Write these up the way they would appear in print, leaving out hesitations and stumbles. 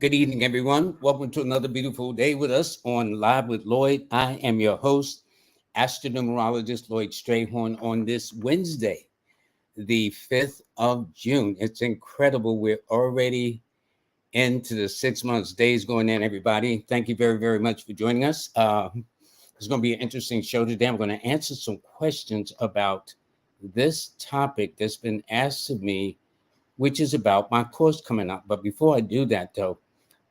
Good evening, everyone. Welcome to another beautiful day with us on Live with Lloyd. I am your host, astronumerologist Lloyd Strayhorn, on this Wednesday, the 5th of June. It's incredible. We're already into the 6 months. Days going in, everybody. Thank you very, very much for joining us. It's going to be an interesting show today. I'm going to answer some questions about this topic that's been asked of me, which is about my course coming up. But before I do that, though,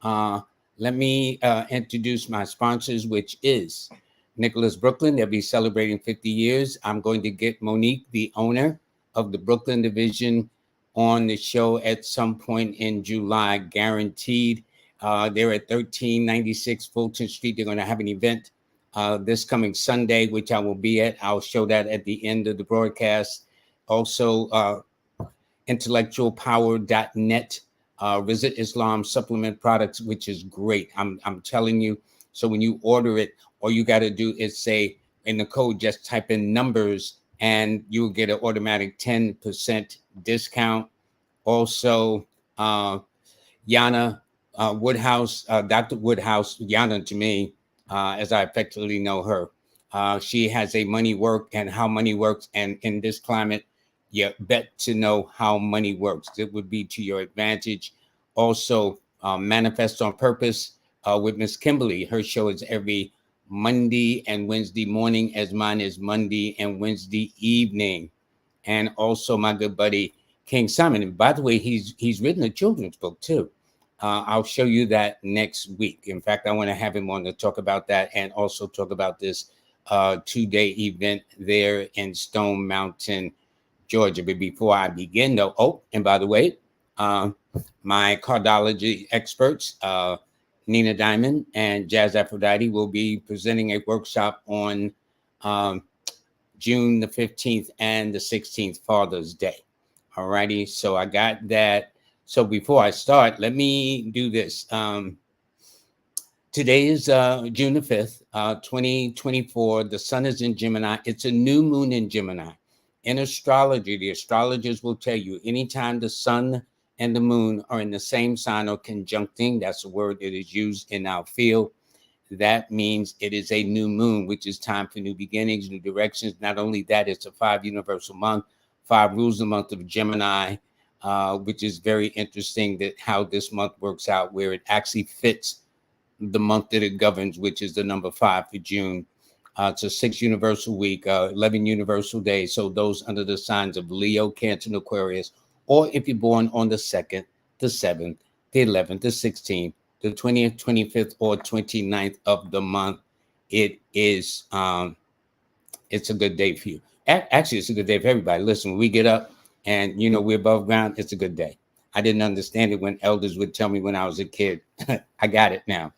uh, let me introduce my sponsors, which is Nicholas Brooklyn. They'll be celebrating 50 years. I'm going to get Monique, the owner of the Brooklyn division, on the show at some point in July, guaranteed. They're at 1396 Fulton Street. They're going to have an event this coming Sunday, which I will be at. I'll show that at the end of the broadcast. Also, intellectualpower.net. Visit Islam supplement products, which is great. I'm telling you. So when you order it, all you got to do is say in the code, just type in numbers, and you'll get an automatic 10% discount. Also, Yana Woodhouse, Dr. Woodhouse, Yana to me, as I effectively know her. She has a money work and how money works, and in this climate, you bet to know how money works. It would be to your advantage. Also, Manifest on Purpose with Miss Kimberly. Her show is every Monday and Wednesday morning, as mine is Monday and Wednesday evening. And also my good buddy King Simon. And by the way, he's written a children's book too. I'll show you that next week. In fact, I want to have him on to talk about that and also talk about this 2-day event there in Stone Mountain, Georgia. But before I begin, though, and by the way, my cardology experts, Nina Diamond and Jazz Aphrodite, will be presenting a workshop on June the 15th and the 16th, Father's Day. All righty. So I got that. So before I start, let me do this. Today is June the 5th, 2024. The sun is in Gemini. It's a new moon in Gemini. In astrology, the astrologers will tell you anytime the sun and the moon are in the same sign or conjuncting, that's a word that is used in our field. That means it is a new moon, which is time for new beginnings, new directions. Not only that, it's a 5 universal month, 5 rules the month of Gemini, which is very interesting that how this month works out, where it actually fits the month that it governs, which is the number 5 for June. It's a 6 universal week, 11 universal days. So those under the signs of Leo, Cancer, and Aquarius, or if you're born on the 2nd, the 7th, the 11th, the 16th, the 20th, 25th, or 29th of the month, it is it's a good day for you. Actually, it's a good day for everybody. Listen, when we get up and we're above ground, it's a good day. I didn't understand it when elders would tell me when I was a kid. I got it now.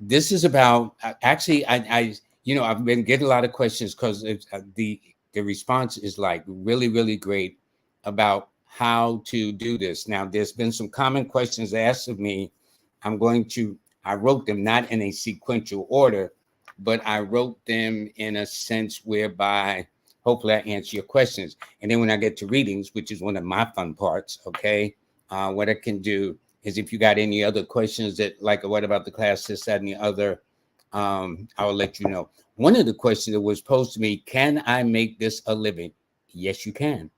This is about actually I've been getting a lot of questions because the response is like really, really great about how to do this. Now, there's been some common questions asked of me. I wrote them not in a sequential order, but I wrote them in a sense whereby hopefully I answer your questions. And then when I get to readings, which is one of my fun parts, okay, what I can do is if you got any other questions that like, what about the class, this, that, and the other, I'll let you know. One of the questions that was posed to me, can I make this a living? Yes, you can.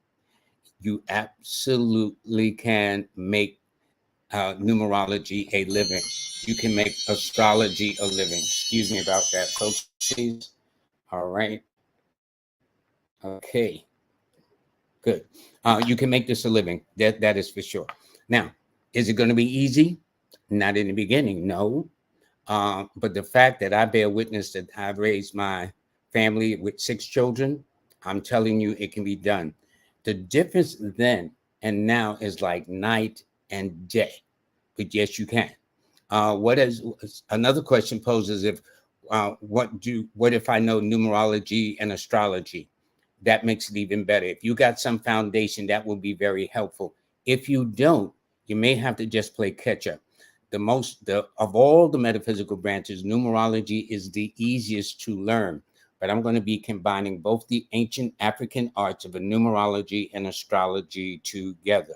You absolutely can make numerology a living. You can make astrology a living. Excuse me about that, folks, please. All right. Okay. Good. You can make this a living. That is for sure. Now, is it going to be easy? Not in the beginning, no. But the fact that I bear witness that I've raised my family with 6 children, I'm telling you, it can be done. The difference then and now is like night and day. But yes, you can. What is another question poses if what if I know numerology and astrology? That makes it even better. If you got some foundation, that will be very helpful. If you don't, you may have to just play catch up. Of all the metaphysical branches, numerology is the easiest to learn. But I'm going to be combining both the ancient African arts of numerology and astrology together.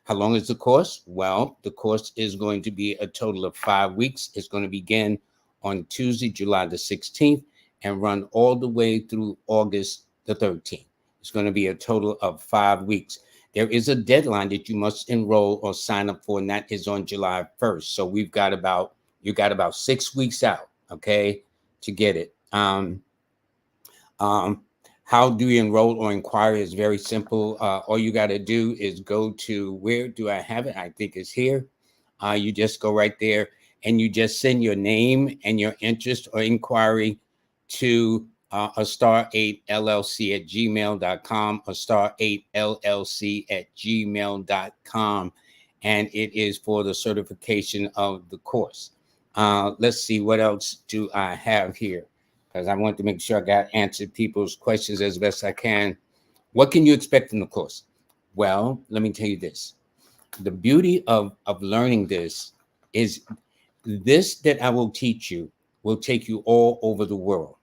How long is the course? Well, the course is going to be a total of 5 weeks. It's going to begin on Tuesday, July the 16th, and run all the way through August the 13th. It's going to be a total of 5 weeks. There is a deadline that you must enroll or sign up for, and that is on July 1st. So you got about 6 weeks out, okay, to get it. How do you enroll or inquire is very simple. All you got to do is go to, where do I have it? I think it's here. You just go right there and you just send your name and your interest or inquiry to a star 8 LLC at gmail.com, a star 8 LLC at gmail.com. And it is for the certification of the course. Let's see, what else do I have here? Because I want to make sure I got answered people's questions as best I can. What can you expect from the course? Well, let me tell you this. The beauty of learning this is this that I will teach you will take you all over the world.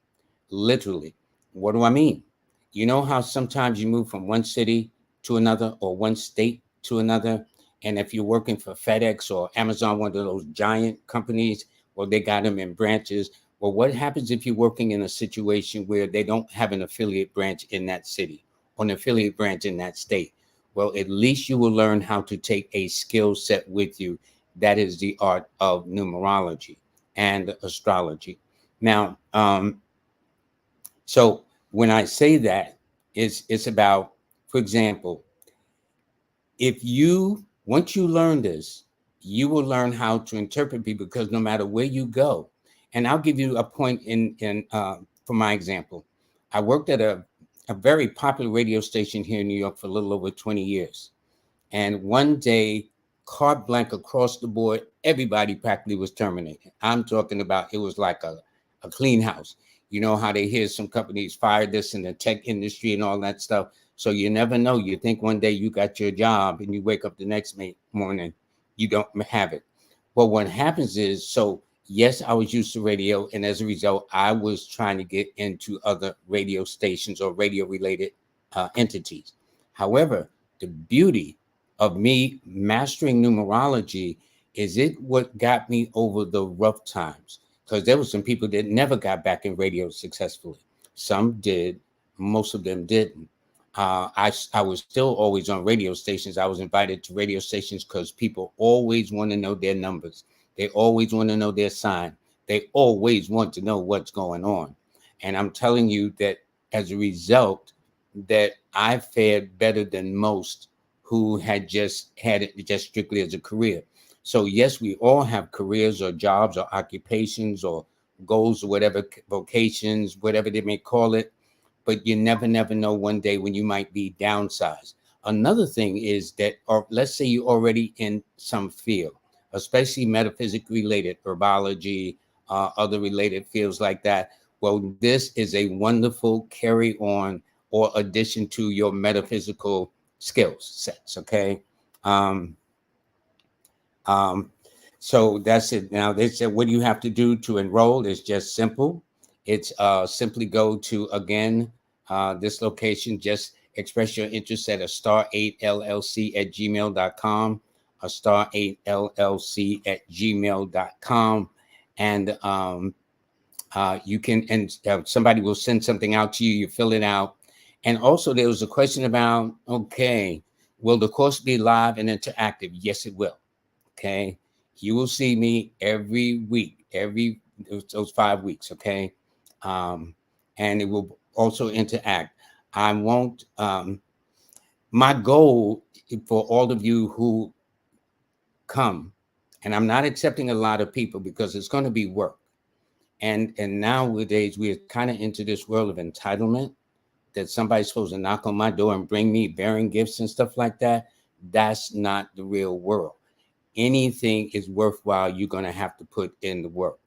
Literally. What do I mean? You know how sometimes you move from one city to another or one state to another? And if you're working for FedEx or Amazon, one of those giant companies, well, they got them in branches. Well, what happens if you're working in a situation where they don't have an affiliate branch in that city or an affiliate branch in that state? Well, at least you will learn how to take a skill set with you. That is the art of numerology and astrology. Now, so when I say that, it's about, for example, once you learn this, you will learn how to interpret people, because no matter where you go, and I'll give you a point for my example. I worked at a very popular radio station here in New York for a little over 20 years. And one day, carte blanche across the board, everybody practically was terminated. I'm talking about, it was like a clean house. You know how they hear some companies fired this in the tech industry and all that stuff. So you never know. You think one day you got your job and you wake up the next morning, you don't have it. Well, what happens is, so yes, I was used to radio. And as a result, I was trying to get into other radio stations or radio related entities. However, the beauty of me mastering numerology is it what got me over the rough times, because there were some people that never got back in radio successfully. Some did, most of them didn't. I was still always on radio stations. I was invited to radio stations because people always want to know their numbers. They always want to know their sign. They always want to know what's going on. And I'm telling you that as a result, that I fared better than most who had it just strictly as a career. So yes, we all have careers or jobs or occupations or goals or whatever, vocations, whatever they may call it. But you never know one day when you might be downsized. Another thing is that, or let's say you're already in some field, especially metaphysics related, herbology, other related fields like that. Well, this is a wonderful carry on or addition to your metaphysical skills sets. Okay. Um, um, so that's it. Now they said, what do you have to do to enroll? It's just simple. It's simply go to, again, this location. Just express your interest at a star 8 LLC at gmail.com, a star 8 LLC at gmail.com. And you can, and somebody will send something out to you. You fill it out. And also there was a question about, okay, will the course be live and interactive? Yes, it will. Okay. You will see me every week, those 5 weeks. Okay. And it will also interact. I won't, my goal for all of you who come, and I'm not accepting a lot of people because it's going to be work. And nowadays we're kind of into this world of entitlement, that somebody's supposed to knock on my door and bring me bearing gifts and stuff like that. That's not the real world. Anything is worthwhile, you're going to have to put in the work.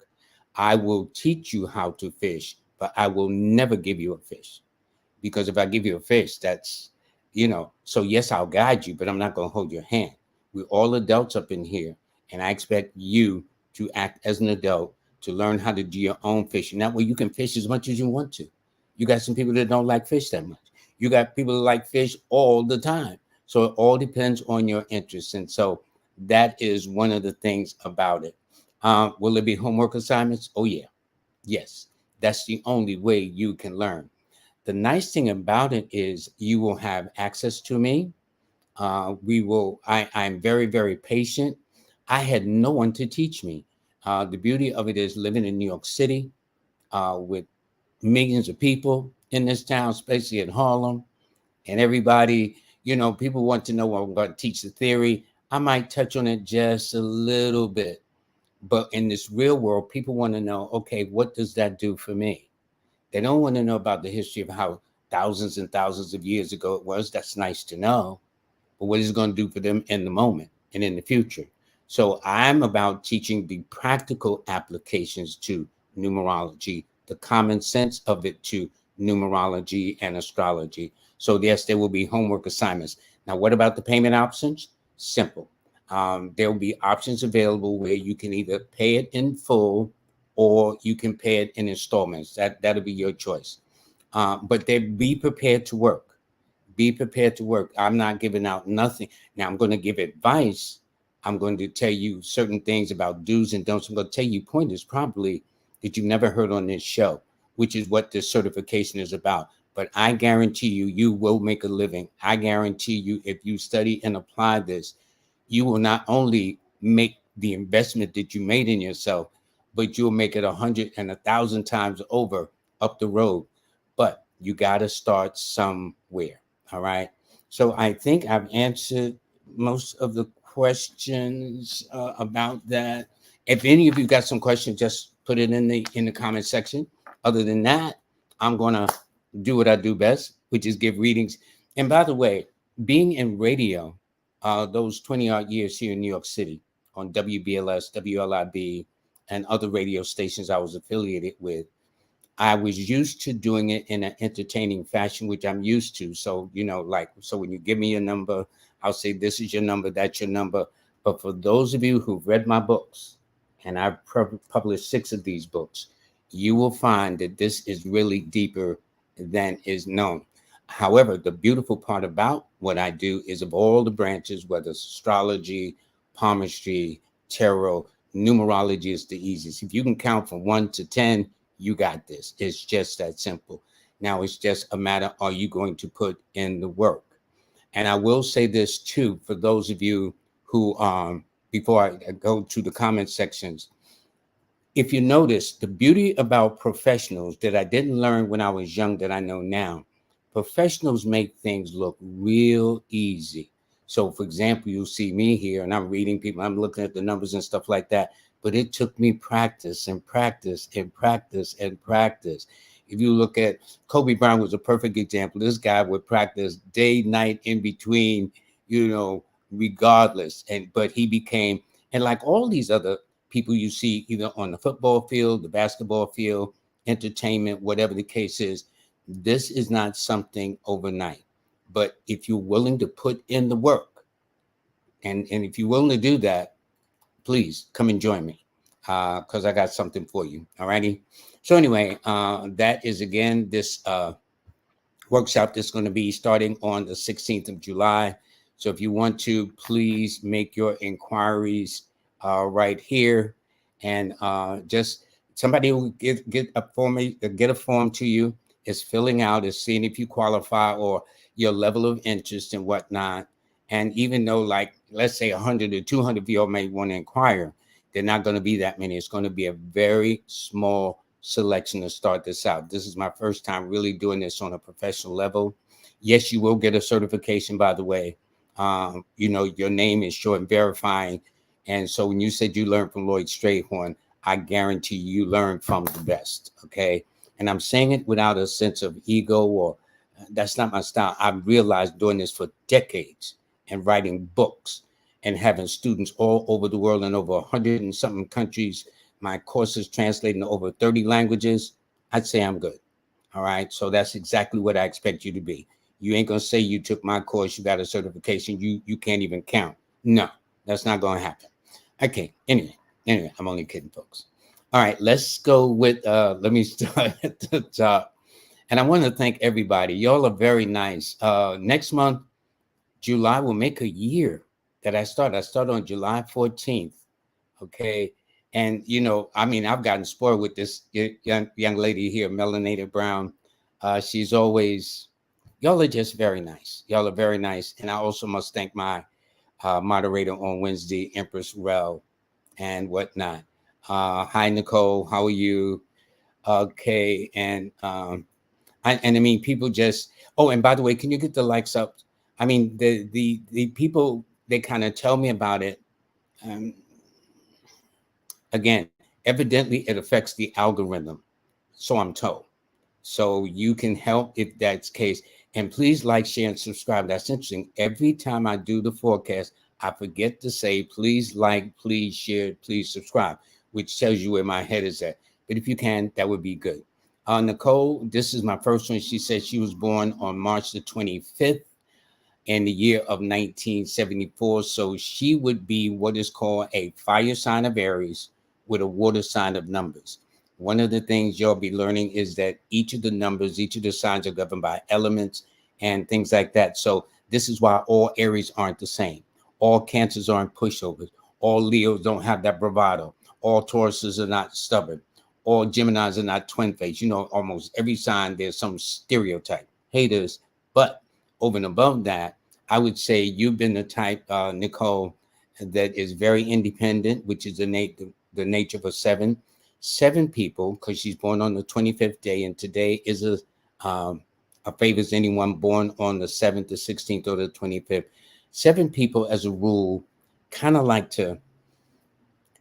I will teach you how to fish, but I will never give you a fish, because if I give you a fish, that's, so yes, I'll guide you, but I'm not going to hold your hand. We're all adults up in here, and I expect you to act as an adult, to learn how to do your own fishing. That way you can fish as much as you want to. You got some people that don't like fish that much. You got people that like fish all the time. So it all depends on your interest. And so that is one of the things about it. Will there be homework assignments? Oh, yeah. Yes. That's the only way you can learn. The nice thing about it is you will have access to me. I'm very, very patient. I had no one to teach me. The beauty of it is living in New York City with millions of people in this town, especially in Harlem, and everybody, people want to know what I'm going to teach the theory. I might touch on it just a little bit, but in this real world, people want to know, okay, what does that do for me? They don't want to know about the history of how thousands and thousands of years ago it was. That's nice to know, but what is it going to do for them in the moment and in the future? So I'm about teaching the practical applications to numerology, the common sense of it to numerology and astrology. So yes, there will be homework assignments. Now, what about the payment options? Simple. There will be options available where you can either pay it in full or you can pay it in installments. That'll be your choice. But they be prepared to work. Be prepared to work. I'm not giving out nothing. Now I'm going to give advice. I'm going to tell you certain things about do's and don'ts. I'm going to tell you pointers probably that you've never heard on this show, which is what this certification is about. But I guarantee you, you will make a living. I guarantee you, if you study and apply this, you will not only make the investment that you made in yourself, but you'll make it 100 and 1,000 times over up the road. But you got to start somewhere. All right. So I think I've answered most of the questions about that. If any of you got some questions, just put it in the comment section. Other than that, I'm gonna do what I do best, which is give readings. And by the way, being in radio, those 20 odd years here in New York City on WBLS, WLIB, and other radio stations I was affiliated with, I was used to doing it in an entertaining fashion, which I'm used to. So, so when you give me a number, I'll say, this is your number, that's your number. But for those of you who've read my books, and I've published 6 of these books, you will find that this is really deeper than is known. However, the beautiful part about what I do is of all the branches, whether it's astrology, palmistry, tarot, numerology is the easiest. If you can count from 1 to 10, you got this. It's just that simple. Now it's just a matter, are you going to put in the work? And I will say this too, for those of you who, before I go to the comment sections, if you notice, the beauty about professionals that I didn't learn when I was young that I know now, professionals make things look real easy. So for example, you'll see me here and I'm reading people, I'm looking at the numbers and stuff like that. But it took me practice and practice and practice and practice. If you look at Kobe Bryant was a perfect example. This guy would practice day, night, in between, regardless. But he became, and like all these other people you see either on the football field, the basketball field, entertainment, whatever the case is, this is not something overnight. But if you're willing to put in the work, and if you're willing to do that, please come and join me because I got something for you. All righty. So anyway, that is again this workshop that's going to be starting on the 16th of July. So if you want to, please make your inquiries right here, and just somebody who get a form to you is filling out, is seeing if you qualify or your level of interest and whatnot. And even though, like, let's say 100 or 200 of you all may want to inquire, they're not going to be that many. It's going to be a very small selection to start this out. This is my first time really doing this on a professional level. Yes, you will get a certification, by the way. Your name is short and verifying. And so when you said you learned from Lloyd Strayhorn, I guarantee you learned from the best. Okay. And I'm saying it without a sense of ego, or that's not my style. I've realized doing this for decades and writing books and having students all over the world in over 100 and something countries. My courses translated into over 30 languages. I'd say I'm good. All right. So that's exactly what I expect you to be. You ain't going to say you took my course, you got a certification, you can't even count. No, that's not going to happen. Okay. Anyway, I'm only kidding, folks. All right. Let's go with, let me start at the top. And I want to thank everybody. Y'all are very nice. Next month, July will make a year that I started. I started on July 14th. Okay. And, I mean, I've gotten spoiled with this young lady here, Melanated Brown. She's always, y'all are just very nice. Y'all are very nice. And I also must thank my moderator on Wednesday, Empress Rel, and whatnot. Hi, Nicole. How are you? Okay. And I mean, people just, oh, and by the way, can you get the likes up? I mean, the people, they kind of tell me about it. Um, Again, evidently it affects the algorithm. So I'm told. So you can help if that's the case. And please like, share, and subscribe. That's interesting. Every time I do the forecast, I forget to say, please like, please share, please subscribe, which tells you where my head is at. But if you can, that would be good. Nicole, this is my first one. She said she was born on March the 25th in the year of 1974. So she would be what is called a fire sign of Aries with a water sign of numbers. One of the things you'll be learning is that each of the numbers, each of the signs are governed by elements and things like that. So this is why all Aries aren't the same. All Cancers aren't pushovers. All Leos don't have that bravado. All Tauruses are not stubborn. All Geminis are not twin faced. Almost every sign there's some stereotype. Haters, but over and above that, I would say you've been the type, Nicole, that is very independent, which is the nature of a seven. Seven people, because she's born on the 25th day, and today is a favors anyone born on the 7th, the 16th, or the 25th. Seven people, as a rule, kind of like to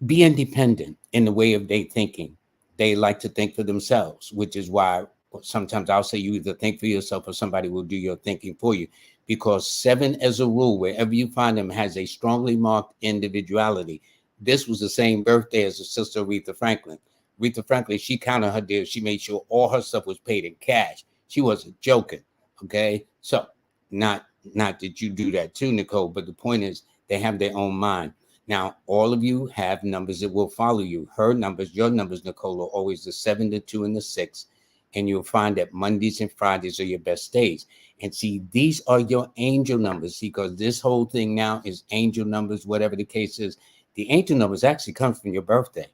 be independent in the way of their thinking. They like to think for themselves, which is why sometimes I'll say you either think for yourself or somebody will do your thinking for you. Because seven, as a rule, wherever you find them, has a strongly marked individuality. This was the same birthday as the sister Aretha Franklin. Aretha Franklin, she counted her deals. She made sure all her stuff was paid in cash. She wasn't joking. Okay, so not that you do that too, Nicole. But the point is, they have their own mind. Now, all of you have numbers that will follow you. Her numbers, your numbers, Nicole, are always the 7, the 2, and the 6. And you'll find that Mondays and Fridays are your best days. And see, these are your angel numbers. See, because this whole thing now is angel numbers, whatever the case is. The angel numbers actually comes from your birthday.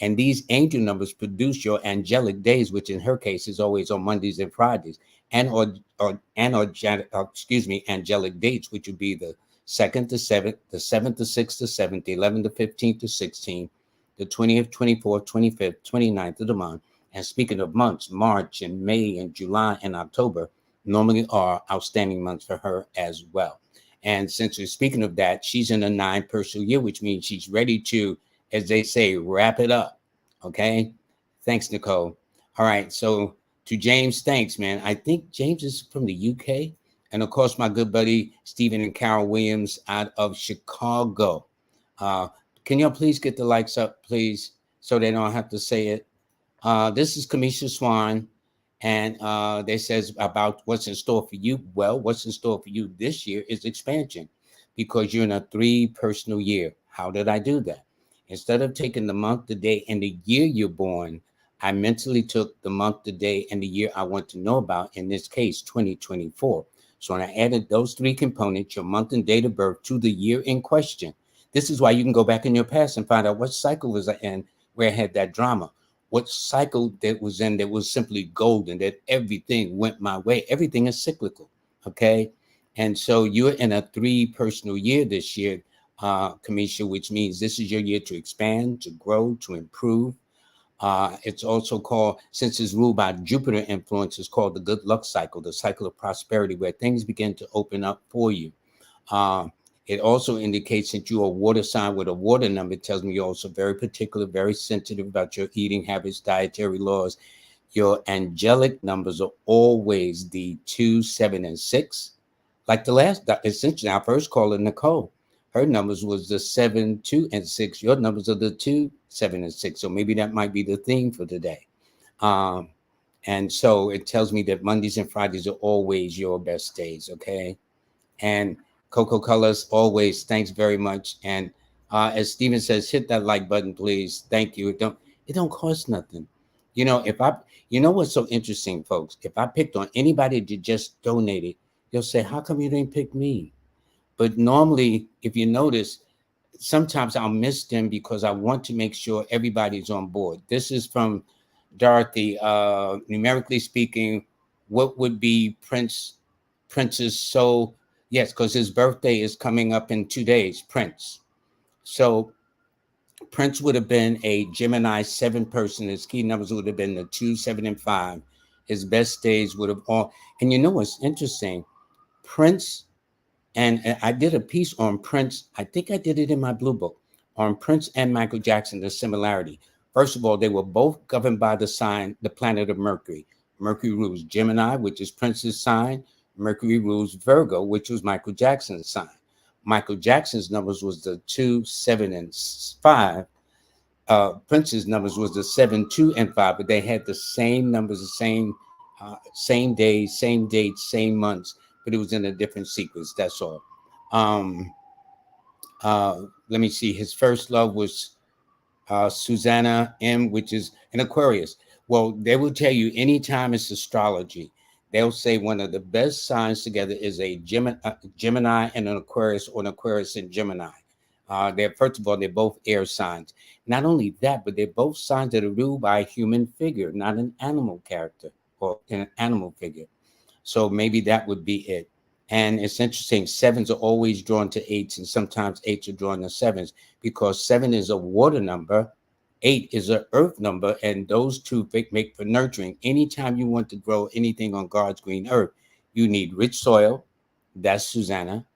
And these angel numbers produce your angelic days, which in her case is always on Mondays and Fridays, angelic dates, which would be the 2nd to 7th, the 7th to 6th to 7th, the 11th to 15th to 16th, the 20th, 24th, 25th, 29th of the month. And speaking of months, March and May and July and October normally are outstanding months for her as well. And since we're speaking of that, she's in a 9 personal year, which means she's ready to, as they say, wrap it up. Okay. Thanks, Nicole. All right. So to James, thanks, man. I think James is from the UK. And of course, my good buddy, Stephen and Carol Williams out of Chicago. Uh, can y'all please get the likes up, please, so they don't have to say it. This is Kamisha Swan, and they says about what's in store for you. Well, what's in store for you this year is expansion, because you're in a 3 personal year. How did I do that? Instead of taking the month, the day, and the year you're born, I mentally took the month, the day, and the year I want to know about, in this case, 2024. So when I added those 3 components, your month and date of birth, to the year in question, this is why you can go back in your past and find out what cycle was I in where I had that drama, what cycle that was in that was simply golden, that everything went my way. Everything is cyclical, okay? And so you're in a 3 personal year this year, Kamisha, which means this is your year to expand, to grow, to improve. It's also called, since it's ruled by Jupiter influence, it's called the good luck cycle, the cycle of prosperity, where things begin to open up for you. It also indicates that you're a water sign with a water number. It tells me you're also very particular, very sensitive about your eating habits, dietary laws. Your angelic numbers are always the 2, 7, and 6. Like the last, essentially, our first caller, Nicole, her numbers was the 7, 2, and 6. Your numbers are the 2, 7, and 6. So maybe that might be the theme for today. And so it tells me that Mondays and Fridays are always your best days, okay? And Coco Colors, always, thanks very much. And as Steven says, hit that like button, please. Thank you. It don't cost nothing. You know what's so interesting, folks? If I picked on anybody that just donated, you'll say, how come you didn't pick me? But normally, if you notice, sometimes I'll miss them because I want to make sure everybody's on board. This is from Dorothy. Numerically speaking, what would be Prince's soul? Yes, because his birthday is coming up in 2 days, Prince. So Prince would have been a Gemini 7 person. His key numbers would have been the 2, 7, and 5. His best days would have all. And you know what's interesting? Prince, and I did a piece on Prince. I think I did it in my blue book on Prince and Michael Jackson, the similarity. First of all, they were both governed by the sign, the planet of Mercury. Mercury rules Gemini, which is Prince's sign. Mercury rules Virgo, which was Michael Jackson's sign. Michael Jackson's numbers was the 2, 7, and 5. Prince's numbers was the 7, 2, and 5, but they had the same numbers, the same days, same dates, same months, but it was in a different sequence. That's all. Um, Let me see. His first love was Susanna M, which is an Aquarius. Well, they will tell you anytime it's astrology, they'll say one of the best signs together is a Gemini and an Aquarius, or an Aquarius and Gemini. They're first of all, they're both air signs. Not only that, but they're both signs that are ruled by a human figure, not an animal character or an animal figure. So maybe that would be it. And it's interesting, sevens are always drawn to eights, and sometimes eights are drawn to sevens, because 7 is a water number, 8 is an earth number, and those two make for nurturing. Anytime you want to grow anything on God's green earth, you need rich soil, that's Susanna,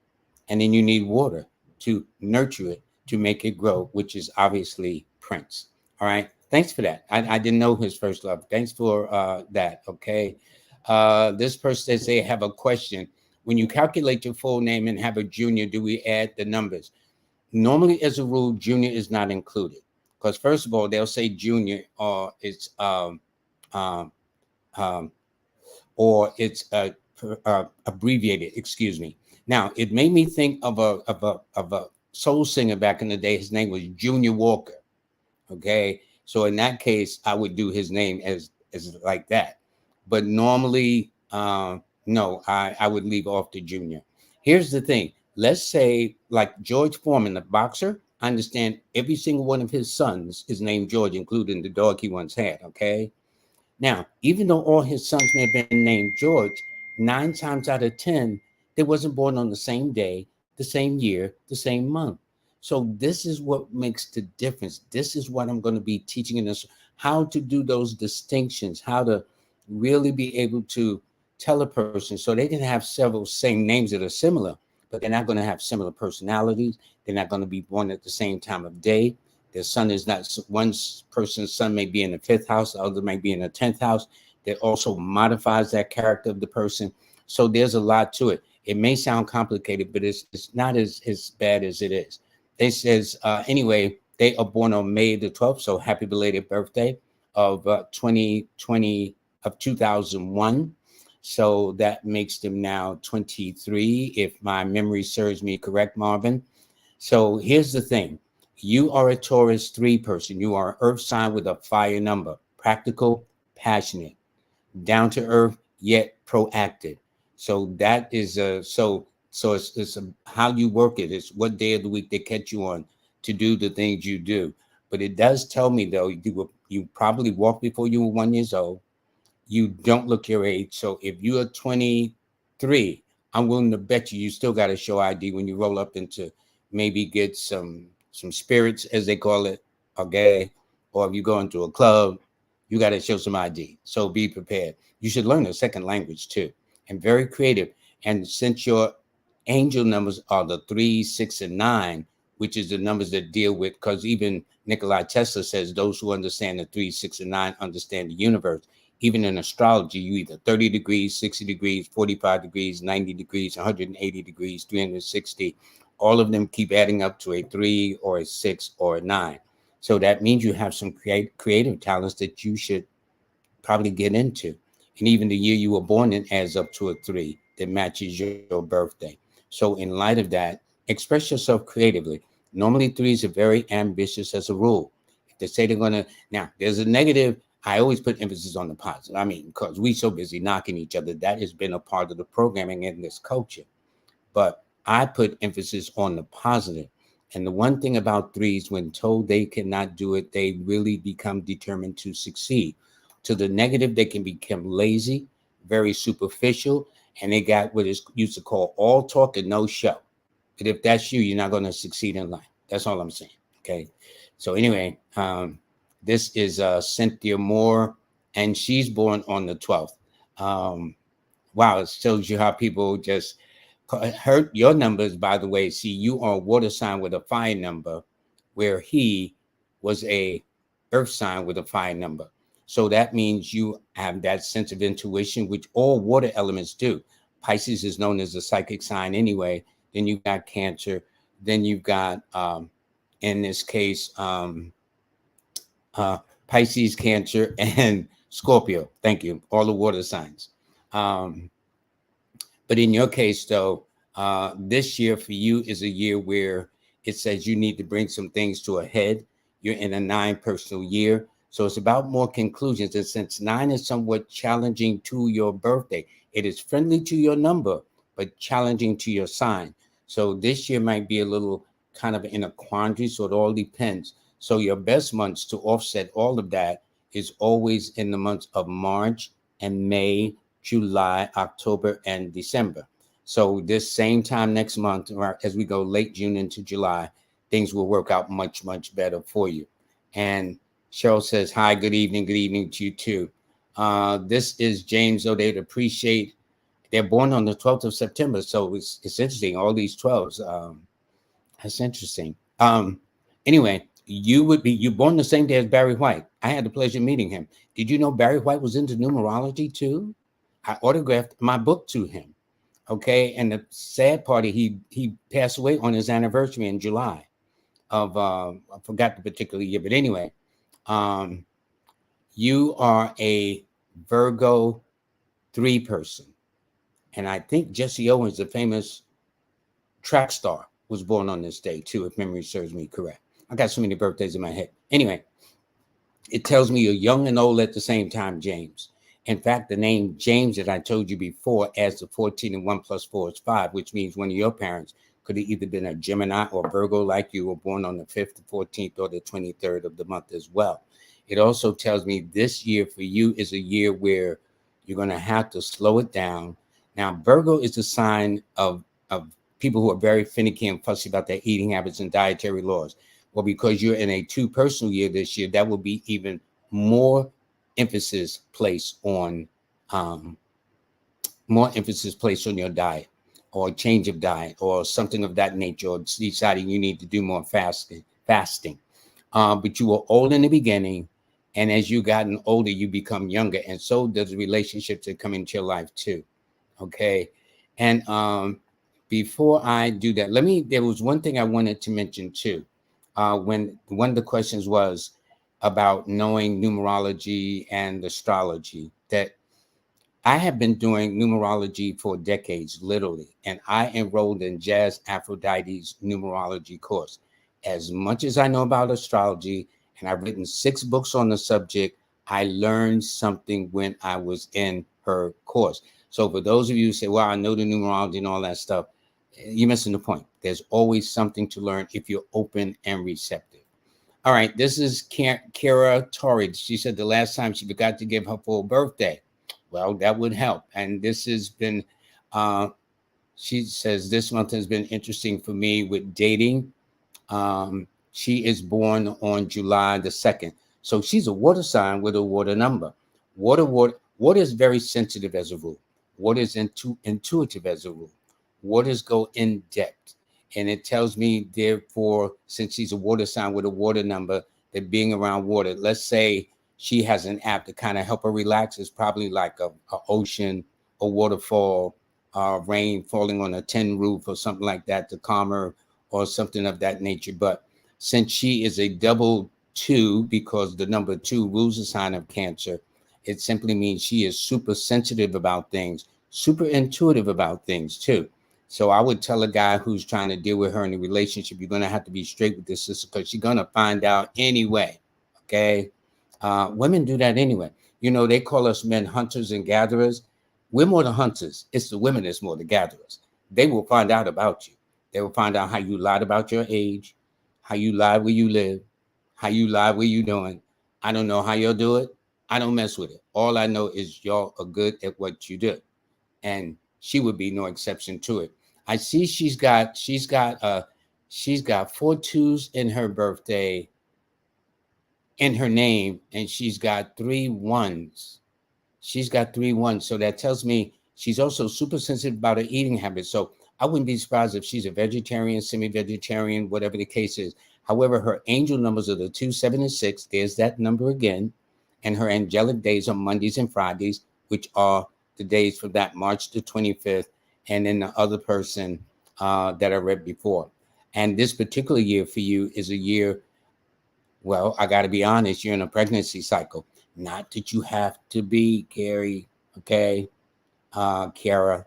and then you need water to nurture it, to make it grow, which is obviously Prince. All right. Thanks for that. I didn't know his first love. Thanks for that. Okay. This person says they have a question. When you calculate your full name and have a junior, do we add the numbers? Normally, as a rule, junior is not included, because first of all, they'll say junior, or it's um, um, abbreviated. Excuse me. Now, it made me think of a soul singer back in the day. His name was Junior Walker. Okay, so in that case, I would do his name as like that. But normally, no, I would leave off the junior. Here's the thing. Let's say, like George Foreman, the boxer. I understand every single one of his sons is named George, including the dog he once had. Okay. Now, even though all his sons may have been named George, 9 times out of 10, they wasn't born on the same day, the same year, the same month. So this is what makes the difference. This is what I'm going to be teaching in this, how to do those distinctions, how to really be able to tell a person, so they can have several same names that are similar, but they're not going to have similar personalities. They're not going to be born at the same time of day. Their son is not, one person's son may be in the 5th house, the other may be in the 10th house. That also modifies that character of the person. So there's a lot to it. It may sound complicated, but it's not as bad as it is. They says, anyway, they are born on May the 12th. So happy belated birthday of 2001. So that makes them now 23, if my memory serves me correct, Marvin. So here's the thing. You are a Taurus 3 person. You are an earth sign with a fire number. Practical, passionate, down to earth, yet proactive. So that is it's how you work it. It's what day of the week they catch you on to do the things you do. But it does tell me, though, you probably walked before you were 1 year old. You don't look your age. So if you are 23, I'm willing to bet you still got to show ID when you roll up into, maybe get some spirits, as they call it, okay? Or if you go into a club, you got to show some ID. So be prepared. You should learn a second language too, and very creative. And since your angel numbers are the 3, 6, and 9, which is the numbers that deal with, because even Nikola Tesla says those who understand the 3, 6, and 9 understand the universe. Even in astrology, you either 30 degrees, 60 degrees, 45 degrees, 90 degrees, 180 degrees, 360. All of them keep adding up to a 3 or a 6 or a 9. So that means you have some creative talents that you should probably get into. And even the year you were born in adds up to a 3 that matches your birthday. So in light of that, express yourself creatively. Normally 3s are very ambitious as a rule. If they say they're going to, now there's a negative. I always put emphasis on the positive. I mean, because we so busy knocking each other, that has been a part of the programming in this culture. But I put emphasis on the positive. And the one thing about threes, when told they cannot do it, they really become determined to succeed. To the negative, they can become lazy, very superficial, and they got what is used to call all talk and no show. But if that's you, you're not going to succeed in life. That's all I'm saying. Okay. So anyway, this is Cynthia Moore, and she's born on the 12th. Wow, it shows you how people just hurt your numbers. By the way, see, you are a water sign with a fire number, where he was a earth sign with a fire number. So that means you have that sense of intuition, which all water elements do. Pisces is known as a psychic sign anyway. Then you've got Cancer. Then you've got, in this case, Pisces, Cancer, and Scorpio. Thank you. All the water signs. But in your case, though, this year for you is a year where it says you need to bring some things to a head. You're in a 9 personal year. So it's about more conclusions. And since 9 is somewhat challenging to your birthday, it is friendly to your number, but challenging to your sign. So this year might be a little kind of in a quandary. So it all depends. So your best months to offset all of that is always in the months of March and May, July, October, and December. So this same time next month, or as we go late June into July, things will work out much, much better for you. And Cheryl says, hi, good evening to you too. This is James, though they'd appreciate, they're born on the 12th of September. So it's interesting, all these 12s. That's interesting. Anyway, you born the same day as Barry White. I had the pleasure of meeting him. Did you know Barry White was into numerology too? I autographed my book to him. Okay. And the sad part, he passed away on his anniversary in July of, I forgot the particular year, but anyway, you are a Virgo 3 person. And I think Jesse Owens, the famous track star, was born on this day too, if memory serves me correct. I got so many birthdays in my head. Anyway, it tells me you're young and old at the same time, James. In fact, the name James that I told you before adds to 14, and 1 + 4 is 5, which means one of your parents could have either been a Gemini or Virgo like you, were born on the 5th, the 14th, or the 23rd of the month as well. It also tells me this year for you is a year where you're going to have to slow it down. Now, Virgo is a sign of people who are very finicky and fussy about their eating habits and dietary laws. Well, because you're in a 2 personal year this year, that will be even more emphasis placed on your diet, or change of diet, or something of that nature, or deciding you need to do more fasting. But you were old in the beginning, and as you gotten older, you become younger, and so does the relationships that come into your life too. Okay, and before I do that, there was one thing I wanted to mention too. When one of the questions was about knowing numerology and astrology, that I have been doing numerology for decades, literally, and I enrolled in Jazz Aphrodite's numerology course. As much as I know about astrology, and I've written 6 books on the subject, I learned something when I was in her course. So for those of you who say, well, I know the numerology and all that stuff, you're missing the point. There's always something to learn if you're open and receptive. All right, this is Kara Torrid. She said the last time she forgot to give her full birthday. Well, that would help. And this has been, she says, this month has been interesting for me with dating. She is born on July the 2nd. So she's a water sign with a water number. Water is very sensitive as a rule. Water is intuitive as a rule. Waters go in depth. And it tells me, therefore, since she's a water sign with a water number, that being around water, let's say she has an app to kind of help her relax, is probably like a ocean, a waterfall, rain falling on a tin roof or something like that to calm her, or something of that nature. But since she is a double 2, because the number 2 rules the sign of Cancer, it simply means she is super sensitive about things, super intuitive about things too. So I would tell a guy who's trying to deal with her in a relationship, you're going to have to be straight with this sister, because she's going to find out anyway. Okay. Women do that anyway. You know, they call us men hunters and gatherers. We're more the hunters. It's the women that's more the gatherers. They will find out about you. They will find out how you lied about your age, how you lied where you live, how you lied where you doing. I don't know how you'll do it. I don't mess with it. All I know is y'all are good at what you do, and she would be no exception to it. I see she's got 4 2s in her birthday in her name, and she's got 3 1s. She's got 3 1s. So that tells me she's also super sensitive about her eating habits. So I wouldn't be surprised if she's a vegetarian, semi-vegetarian, whatever the case is. However, her angel numbers are the 2, 7, and 6. There's that number again. And her angelic days are Mondays and Fridays, which are the days for that March the 25th. And then the other person that I read before. And this particular year for you is a year, well, I got to be honest, you're in a pregnancy cycle. Not that you have to be, Carrie, okay, Kara.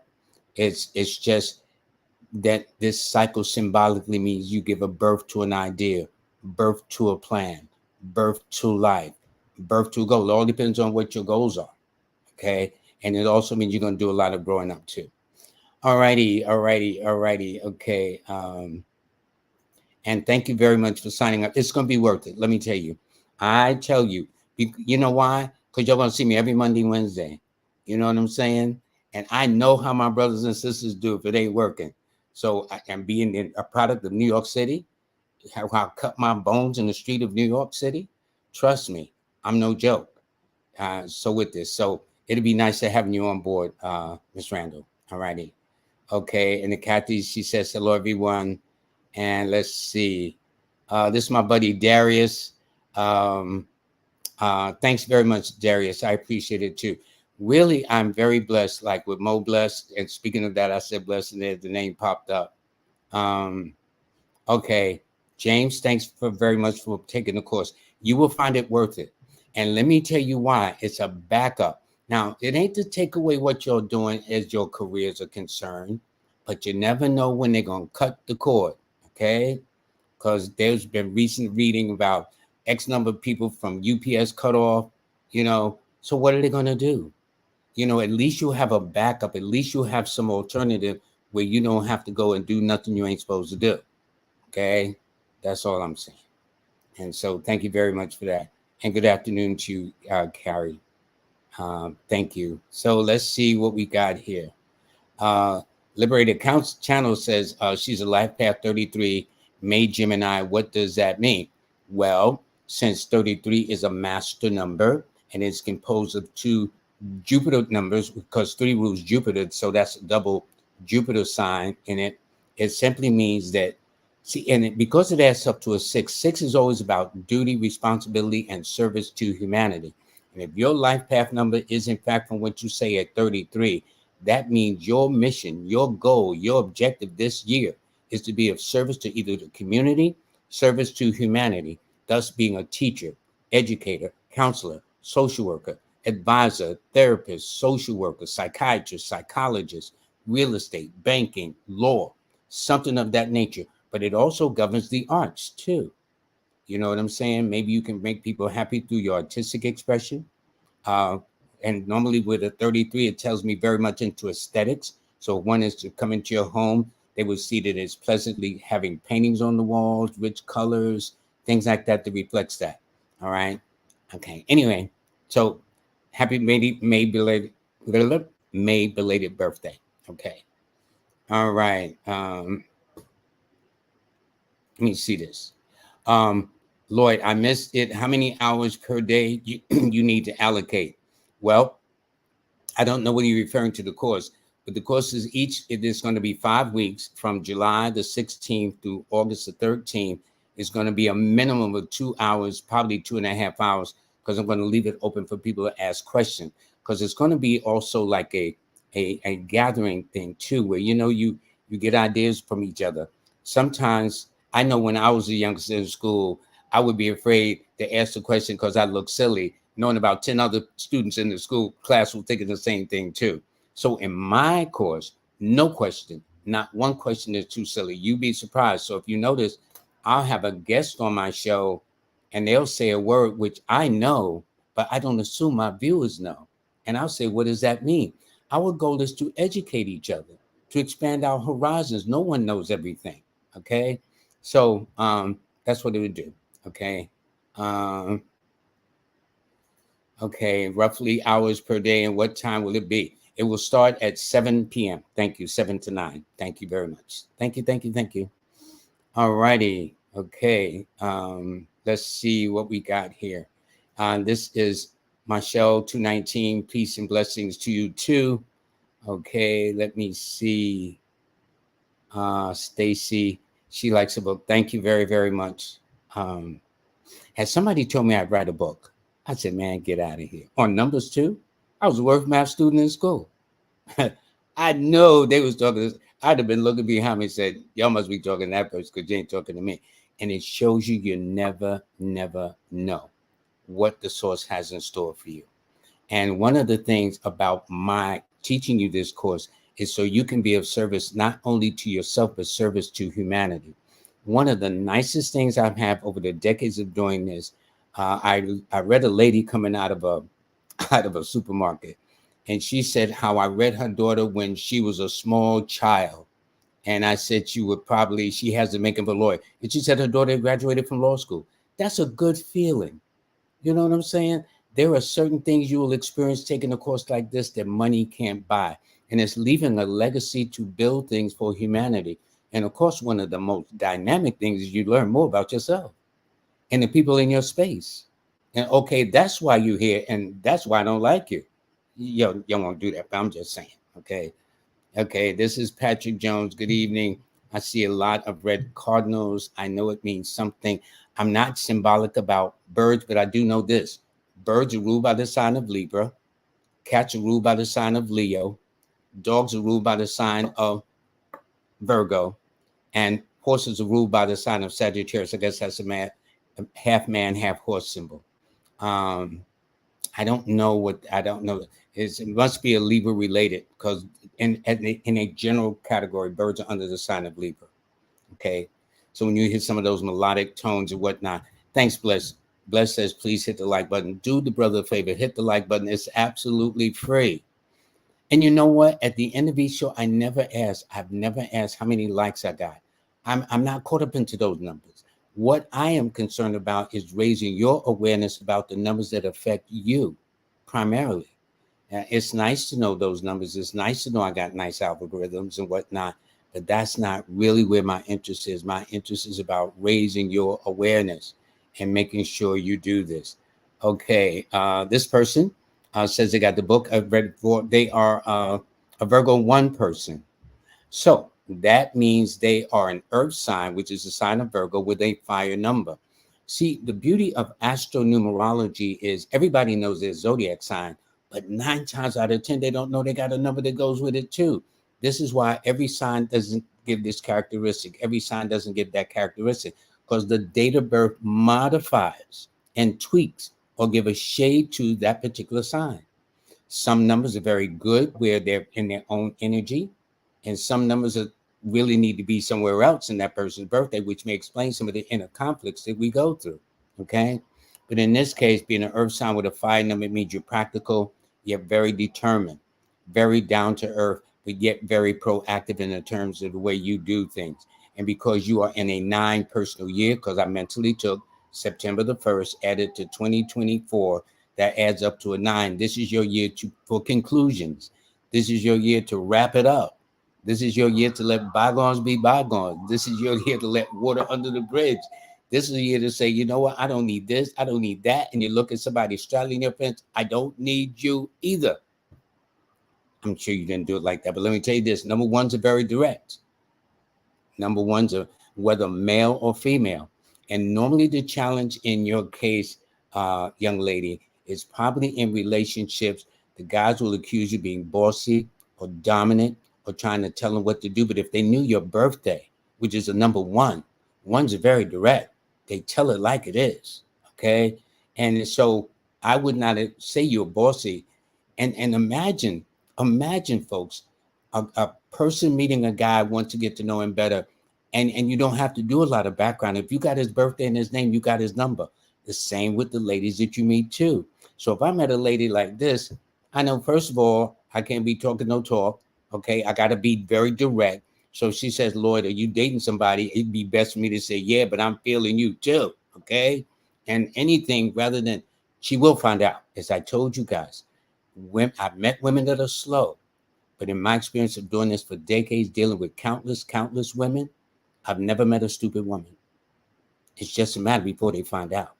It's just that this cycle symbolically means you give a birth to an idea, birth to a plan, birth to life, birth to a goal. It all depends on what your goals are, okay? And it also means you're going to do a lot of growing up too. All righty, okay. And thank you very much for signing up. It's going to be worth it. Let me tell you. I tell you, you know why? Because y'all going to see me every Monday, Wednesday. You know what I'm saying? And I know how my brothers and sisters do if it ain't working. So I am being a product of New York City, how I cut my bones in the street of New York City. Trust me, I'm no joke. So with this, so it'd be nice to having you on board, Miss Randall. All righty. Okay. And the Kathy, she says, hello, everyone. And let's see. This is my buddy Darius. Thanks very much, Darius. I appreciate it too. Really, I'm very blessed, like with Mo Blessed. And speaking of that, I said blessed, and the name popped up. Okay, James, thanks for very much for taking the course. You will find it worth it. And let me tell you why. It's a backup. Now, it ain't to take away what you're doing as your careers are concerned, but you never know when they're going to cut the cord, okay? Because there's been recent reading about X number of people from UPS cut off, you know. So what are they going to do? You know, at least you have a backup. At least you have some alternative where you don't have to go and do nothing you ain't supposed to do. Okay, that's all I'm saying. And so thank you very much for that. And good afternoon to you, Carrie. Thank you. So let's see what we got here. Liberated Counts Channel says she's a life path 33, May Gemini. What does that mean? Well, since 33 is a master number and it's composed of 2 Jupiter numbers, because 3 rules Jupiter, so that's a double Jupiter sign in it. It simply means that, see, and because it adds up to a 6, 6 is always about duty, responsibility, and service to humanity. And if your life path number is in fact from what you say at 33, that means your mission, your goal, your objective this year is to be of service to either the community, service to humanity, thus being a teacher, educator, counselor, social worker, advisor, therapist, social worker, psychiatrist, psychologist, real estate, banking, law, something of that nature. But it also governs the arts too. You know what I'm saying? Maybe you can make people happy through your artistic expression. Uh, and normally with a 33, it tells me very much into aesthetics. So if one is to come into your home, they will see that it's pleasantly having paintings on the walls, rich colors, things like that reflects that. All right. Okay. Anyway, so happy May belated birthday. Okay. All right. Let me see this. Lloyd, I missed it. How many hours per day you need to allocate? Well, I don't know whether you're referring to the course, but the course is it is going to be 5 weeks from July the 16th through August the 13th. It's going to be a minimum of 2 hours, probably 2.5 hours, because I'm going to leave it open for people to ask questions. Because it's going to be also like a gathering thing too, where you get ideas from each other. Sometimes I know when I was a youngster in school, I would be afraid to ask the question because I look silly, knowing about 10 other students in the school class were thinking the same thing too. So in my course, no question, not one question is too silly. You'd be surprised. So if you notice, I'll have a guest on my show and they'll say a word which I know, but I don't assume my viewers know. And I'll say, what does that mean? Our goal is to educate each other. to expand our horizons. No one knows everything. Okay. So that's what it would do. Okay. Um, okay. Roughly hours per day. And what time will it be? It will start at 7 p.m. Thank you. 7 to 9. Thank you very much. Thank you. Thank you. Thank you. All righty. Okay. Let's see what we got here. This is Michelle 219. Peace and blessings to you too. Okay. Let me see. Stacy, she likes a book. Thank you very, very much. Has somebody told me I'd write a book? I said, man, get out of here. On numbers too? I was a work math student in school. I know they was talking. I'd have been looking behind me and said, y'all must be talking to that person because you ain't talking to me. And it shows you never, never know what the source has in store for you. And one of the things about my teaching you this course is so you can be of service not only to yourself, but service to humanity. One of the nicest things I've had over the decades of doing this, I read a lady coming out of a supermarket, and she said how I read her daughter when she was a small child. And I said she has the makeup of a lawyer. And she said her daughter graduated from law school. That's a good feeling. You know what I'm saying? There are certain things you will experience taking a course like this that money can't buy. And it's leaving a legacy to build things for humanity. And of course, one of the most dynamic things is you learn more about yourself and the people in your space. And okay, that's why you're here. And that's why I don't like you. You won't do that, but I'm just saying. Okay. Okay. This is Patrick Jones. Good evening. I see a lot of red cardinals. I know it means something. I'm not symbolic about birds, but I do know this. Birds are ruled by the sign of Libra. Cats are ruled by the sign of Leo. Dogs are ruled by the sign of Virgo. And horses are ruled by the sign of Sagittarius. I guess that's a half man, half horse symbol. I don't know. It must be a Libra related because in a general category, birds are under the sign of Libra. Okay. So when you hear some of those melodic tones and whatnot, thanks, Bless. Bless says, please hit the like button. Do the brother a favor, hit the like button. It's absolutely free. And you know what? At the end of each show, I've never asked how many likes I got. I'm not caught up into those numbers. What I am concerned about is raising your awareness about the numbers that affect you primarily. It's nice to know those numbers. It's nice to know I got nice algorithms and whatnot, but that's not really where my interest is. My interest is about raising your awareness and making sure you do this. Okay, this person says they got the book. I've read for. They are a Virgo 1 person. So that means they are an earth sign, which is a sign of Virgo with a fire number. See, the beauty of astronumerology is everybody knows their zodiac sign, but 9 times out of 10, they don't know they got a number that goes with it too. This is why every sign doesn't give this characteristic. Every sign doesn't give that characteristic because the date of birth modifies and tweaks or give a shade to that particular sign. Some numbers are very good where they're in their own energy, and some numbers are, really need to be somewhere else in that person's birthday, which may explain some of the inner conflicts that we go through. Okay. But in this case, being an earth sign with a fire number, it means you're practical, you're very determined, very down to earth, but yet very proactive in the terms of the way you do things. And because you are in a 9 personal year, because I mentally took September the 1st, added to 2024, that adds up to a 9. This is your year for conclusions. This is your year to wrap it up. This is your year to let bygones be bygones. This is your year to let water under the bridge. This is a year to say, you know what? I don't need this. I don't need that. And you look at somebody straddling your fence. I don't need you either. I'm sure you didn't do it like that. But let me tell you this. Number ones are very direct. Number ones are whether male or female. And normally the challenge in your case, young lady, is probably in relationships. The guys will accuse you of being bossy or dominant or trying to tell them what to do. But if they knew your birthday, which is a number 1, ones are very direct. They tell it like it is. Okay. And so I would not say you're bossy. And imagine, folks, a person meeting a guy, wants to get to know him better. And you don't have to do a lot of background. If you got his birthday and his name, you got his number. The same with the ladies that you meet too. So if I met a lady like this, I know, first of all, I can't be talking no talk. Okay, I got to be very direct. So she says, Lloyd, are you dating somebody? It'd be best for me to say, yeah, but I'm feeling you too. Okay. And anything rather than, she will find out. As I told you guys, when I've met women that are slow, but in my experience of doing this for decades, dealing with countless women, I've never met a stupid woman. It's just a matter before they find out.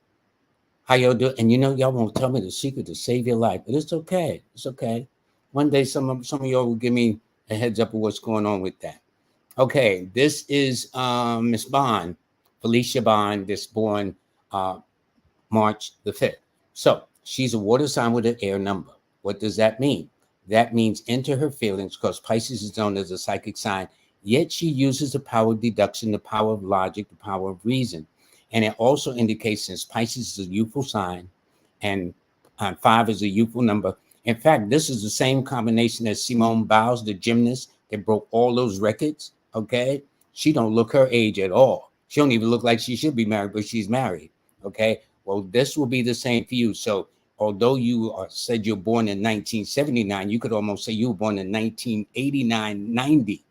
How y'all do? And y'all won't tell me the secret to save your life, but it's okay. It's okay. One day, some of y'all will give me a heads up of what's going on with that. Okay, this is Miss Bond, Felicia Bond, this born uh, March the 5th. So she's a water sign with an air number. What does that mean? That means into her feelings, because Pisces is known as a psychic sign, yet she uses the power of deduction, the power of logic, the power of reason. And it also indicates, since Pisces is a youthful sign and 5 is a youthful number. In fact, this is the same combination as Simone Biles, the gymnast that broke all those records. Okay. She don't look her age at all. She don't even look like she should be married, but she's married. Okay. Well, this will be the same for you. So although you said you're born in 1979, you could almost say you were born in 1989, 90.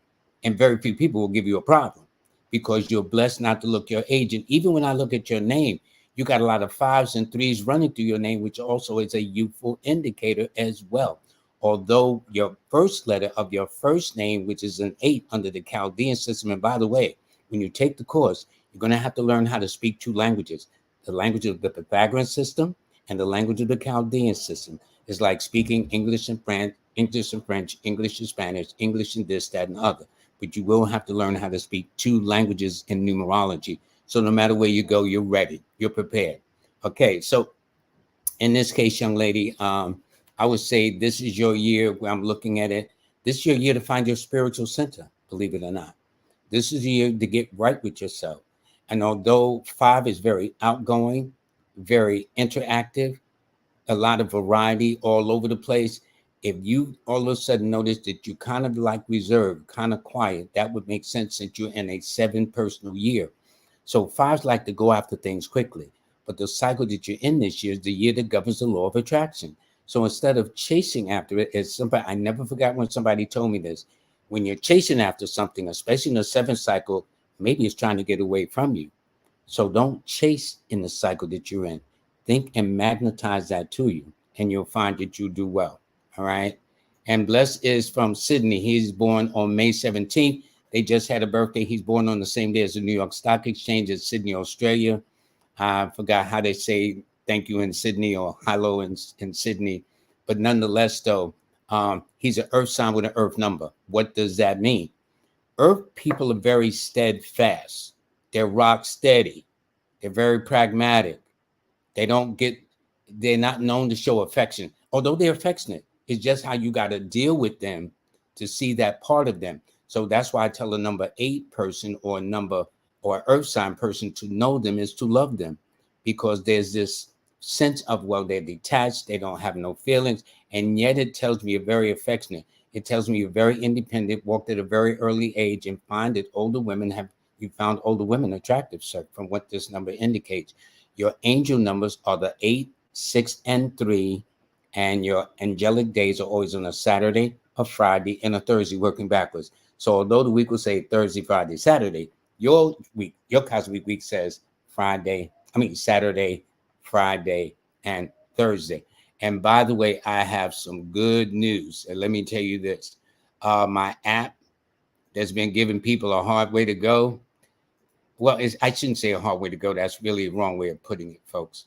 And very few people will give you a problem because you're blessed not to look your age. And even when I look at your name, you got a lot of 5s and 3s running through your name, which also is a youthful indicator as well. Although your first letter of your first name, which is an 8 under the Chaldean system, and by the way, when you take the course, you're going to have to learn how to speak 2 languages, the language of the Pythagorean system and the language of the Chaldean system. Is like speaking English and French, English and Spanish, English and this, that, and other. But you will have to learn how to speak 2 languages in numerology. So no matter where you go, you're ready, you're prepared. Okay, so in this case, young lady, I would say this is your year where I'm looking at it. This is your year to find your spiritual center, believe it or not. This is a year to get right with yourself. And although 5 is very outgoing, very interactive, a lot of variety all over the place, if you all of a sudden notice that you kind of like reserved, kind of quiet, that would make sense since you're in a 7 personal year. So 5s like to go after things quickly. But the cycle that you're in this year is the year that governs the law of attraction. So instead of chasing after it, as somebody, I never forgot when somebody told me this. When you're chasing after something, especially in the 7th cycle, maybe it's trying to get away from you. So don't chase in the cycle that you're in. Think and magnetize that to you, and you'll find that you do well. All right. And Bless is from Sydney. He's born on May 17th. They just had a birthday. He's born on the same day as the New York Stock Exchange in Sydney, Australia. I forgot how they say thank you in Sydney or hello in Sydney. But nonetheless, though, he's an earth sign with an earth number. What does that mean? Earth people are very steadfast. They're rock steady. They're very pragmatic. They don't get, they're not known to show affection, although they're affectionate. It's just how you got to deal with them to see that part of them. So that's why I tell a number 8 person or a number or earth sign person to know them is to love them, because there's this sense of, well, they're detached, they don't have no feelings, and yet it tells me you're very affectionate. It tells me you're very independent, walked at a very early age, and find that you found older women attractive, sir, from what this number indicates. Your angel numbers are the 8, 6, and 3, and your angelic days are always on a Saturday, a Friday, and a Thursday, working backwards. So although the week will say Thursday, Friday, Saturday, your cosmic week says Saturday, Friday, and Thursday. And by the way, I have some good news. And let me tell you this. My app that's been giving people a hard way to go. Well, I shouldn't say a hard way to go. That's really a wrong way of putting it, folks.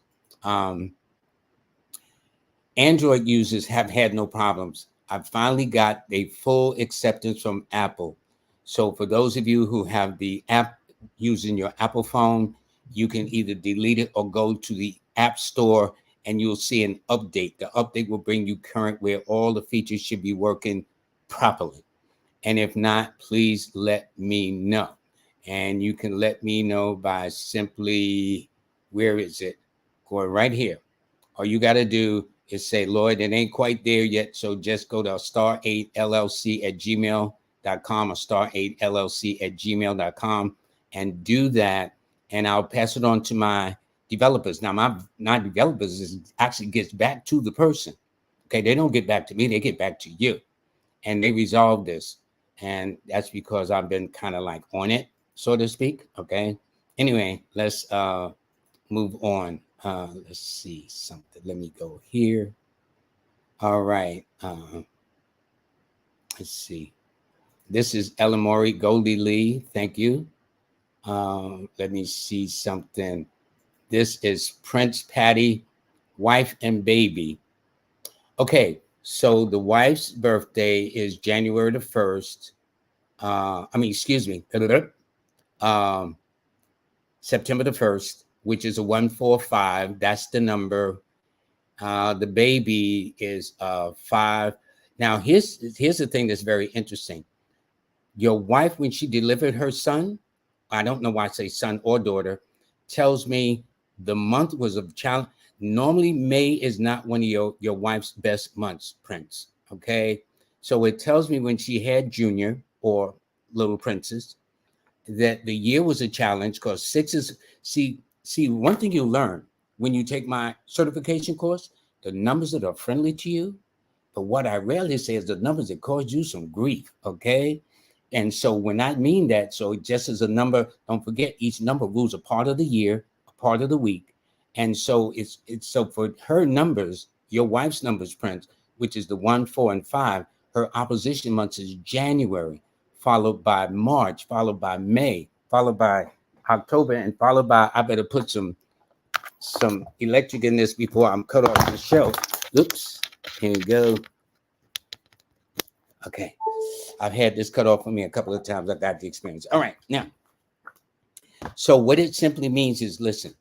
Android users have had no problems. I've finally got a full acceptance from Apple. So for those of you who have the app using your Apple phone, you can either delete it or go to the App Store and you'll see an update. The update will bring you current where all the features should be working properly. And if not, please let me know. And you can let me know by simply, where is it? Going right here. All you got to do is say, Lloyd, it ain't quite there yet. So just go to star8llc@gmail.com or star8llc@gmail.com and do that. And I'll pass it on to my developers. Now, my developers actually gets back to the person. Okay. They don't get back to me. They get back to you. and they resolved this. And that's because I've been kind of like on it, so to speak. Okay. Anyway, let's move on. Let's see something. Let me go here. All right. Let's see. This is Elamori Goldie Lee. Thank you. Let me see something. This is Prince Patty, wife and baby. Okay, so the wife's birthday is January the 1st. Excuse me. September the 1st, which is a 145. That's the number. The baby is 5. Now, here's the thing that's very interesting. Your wife, when she delivered her son, I don't know why I say son or daughter, tells me the month was a challenge. Normally, May is not one of your wife's best months, Prince. Okay. So it tells me when she had Junior or Little Princess that the year was a challenge because 6 is, see, one thing you learn when you take my certification course, the numbers that are friendly to you. But what I rarely say is the numbers that cause you some grief. Okay. And so when I mean that, so just as a number, don't forget each number rules a part of the year, a part of the week. And so it's so for her numbers, your wife's numbers, Prince, which is the 1, 4, and 5, her opposition months is January, followed by March, followed by May, followed by October, and followed by, I better put some electric in this before I'm cut off the show. Oops, here we go. Okay. I've had this cut off for me a couple of times. I got the experience. All right. Now, so what it simply means is, listen,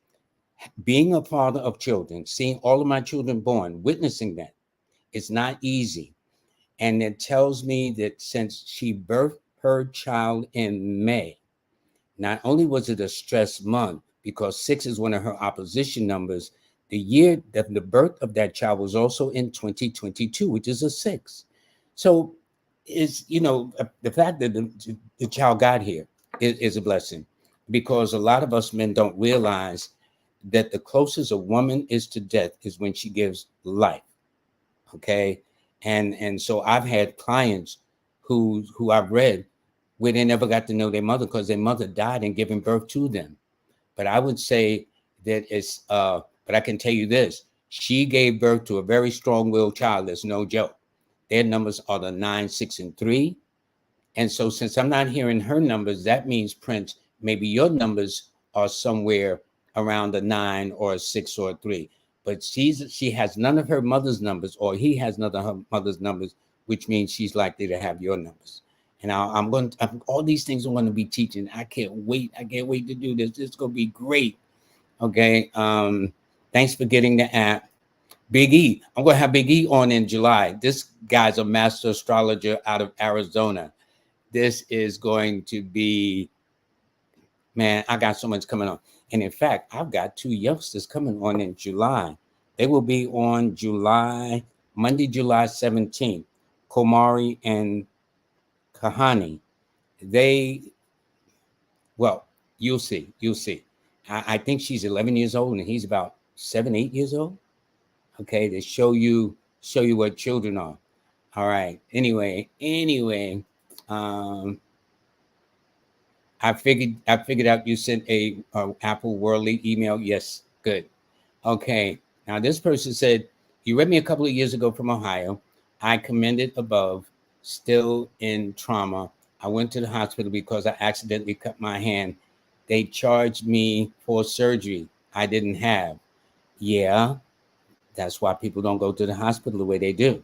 being a father of children, seeing all of my children born, witnessing that, it's not easy. And it tells me that since she birthed her child in May, not only was it a stress month, because 6 is one of her opposition numbers, the year that the birth of that child was also in 2022, which is a 6. So is, the fact that the child got here is a blessing, because a lot of us men don't realize that the closest a woman is to death is when she gives life. Okay. And so I've had clients who I've read where they never got to know their mother because their mother died in giving birth to them. But I would say that but I can tell you this, she gave birth to a very strong-willed child. That's no joke. Their numbers are the 9, 6, and 3. And so since I'm not hearing her numbers, that means, Prince, maybe your numbers are somewhere around a 9 or a 6 or a 3. But she has none of her mother's numbers, or he has none of her mother's numbers, which means she's likely to have your numbers. And all these things I'm going to be teaching. I can't wait. I can't wait to do this. It's going to be great. Okay. Thanks for getting the app. Big E. I'm going to have Big E on in July. This guy's a master astrologer out of Arizona. This is going to be, man, I got so much coming on. And in fact, I've got 2 youngsters coming on in July. They will be on Monday, July 17th, Komari and Kahani. Well, you'll see. I think she's 11 years old and he's about 7, 8 years old. Okay, to show you what children are. All right. Anyway, I figured out you sent a Apple Worldly email. Yes, good. Okay. Now this person said, you read me a couple of years ago from Ohio. I commended above, still in trauma. I went to the hospital because I accidentally cut my hand. They charged me for surgery I didn't have. Yeah, that's why people don't go to the hospital the way they do.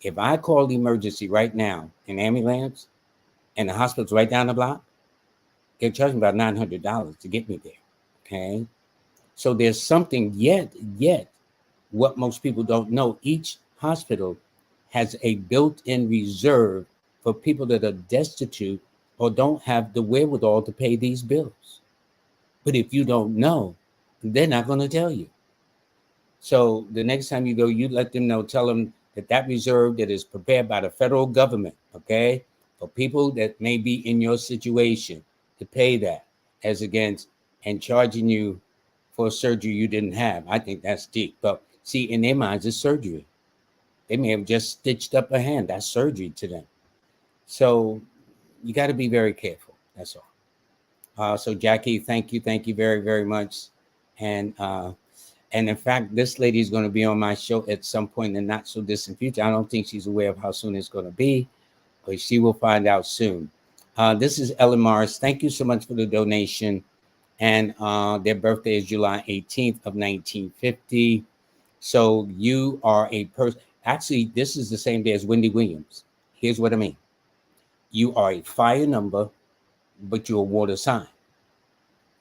If I call the emergency right now, an ambulance, and the hospital's right down the block, they're charging about $900 to get me there. Okay. So there's something yet, what most people don't know, each hospital has a built-in reserve for people that are destitute or don't have the wherewithal to pay these bills. But if you don't know, they're not going to tell you. So the next time you go, you let them know, tell them that reserve that is prepared by the federal government, okay, for people that may be in your situation, to pay that as against and charging you for surgery you didn't have. I think that's deep. But see, in their minds, it's surgery. They may have just stitched up a hand. That's surgery to them. So you got to be very careful. That's all. So Jackie, thank you very, very much. And in fact, this lady is going to be on my show at some point in the not so distant future. I don't think she's aware of how soon it's going to be, but she will find out soon. This is Ellen Morris. Thank you so much for the donation. And their birthday is July 18th of 1950. So you are a person. Actually, this is the same day as Wendy Williams. Here's what I mean. You are a fire number, but you're a water sign.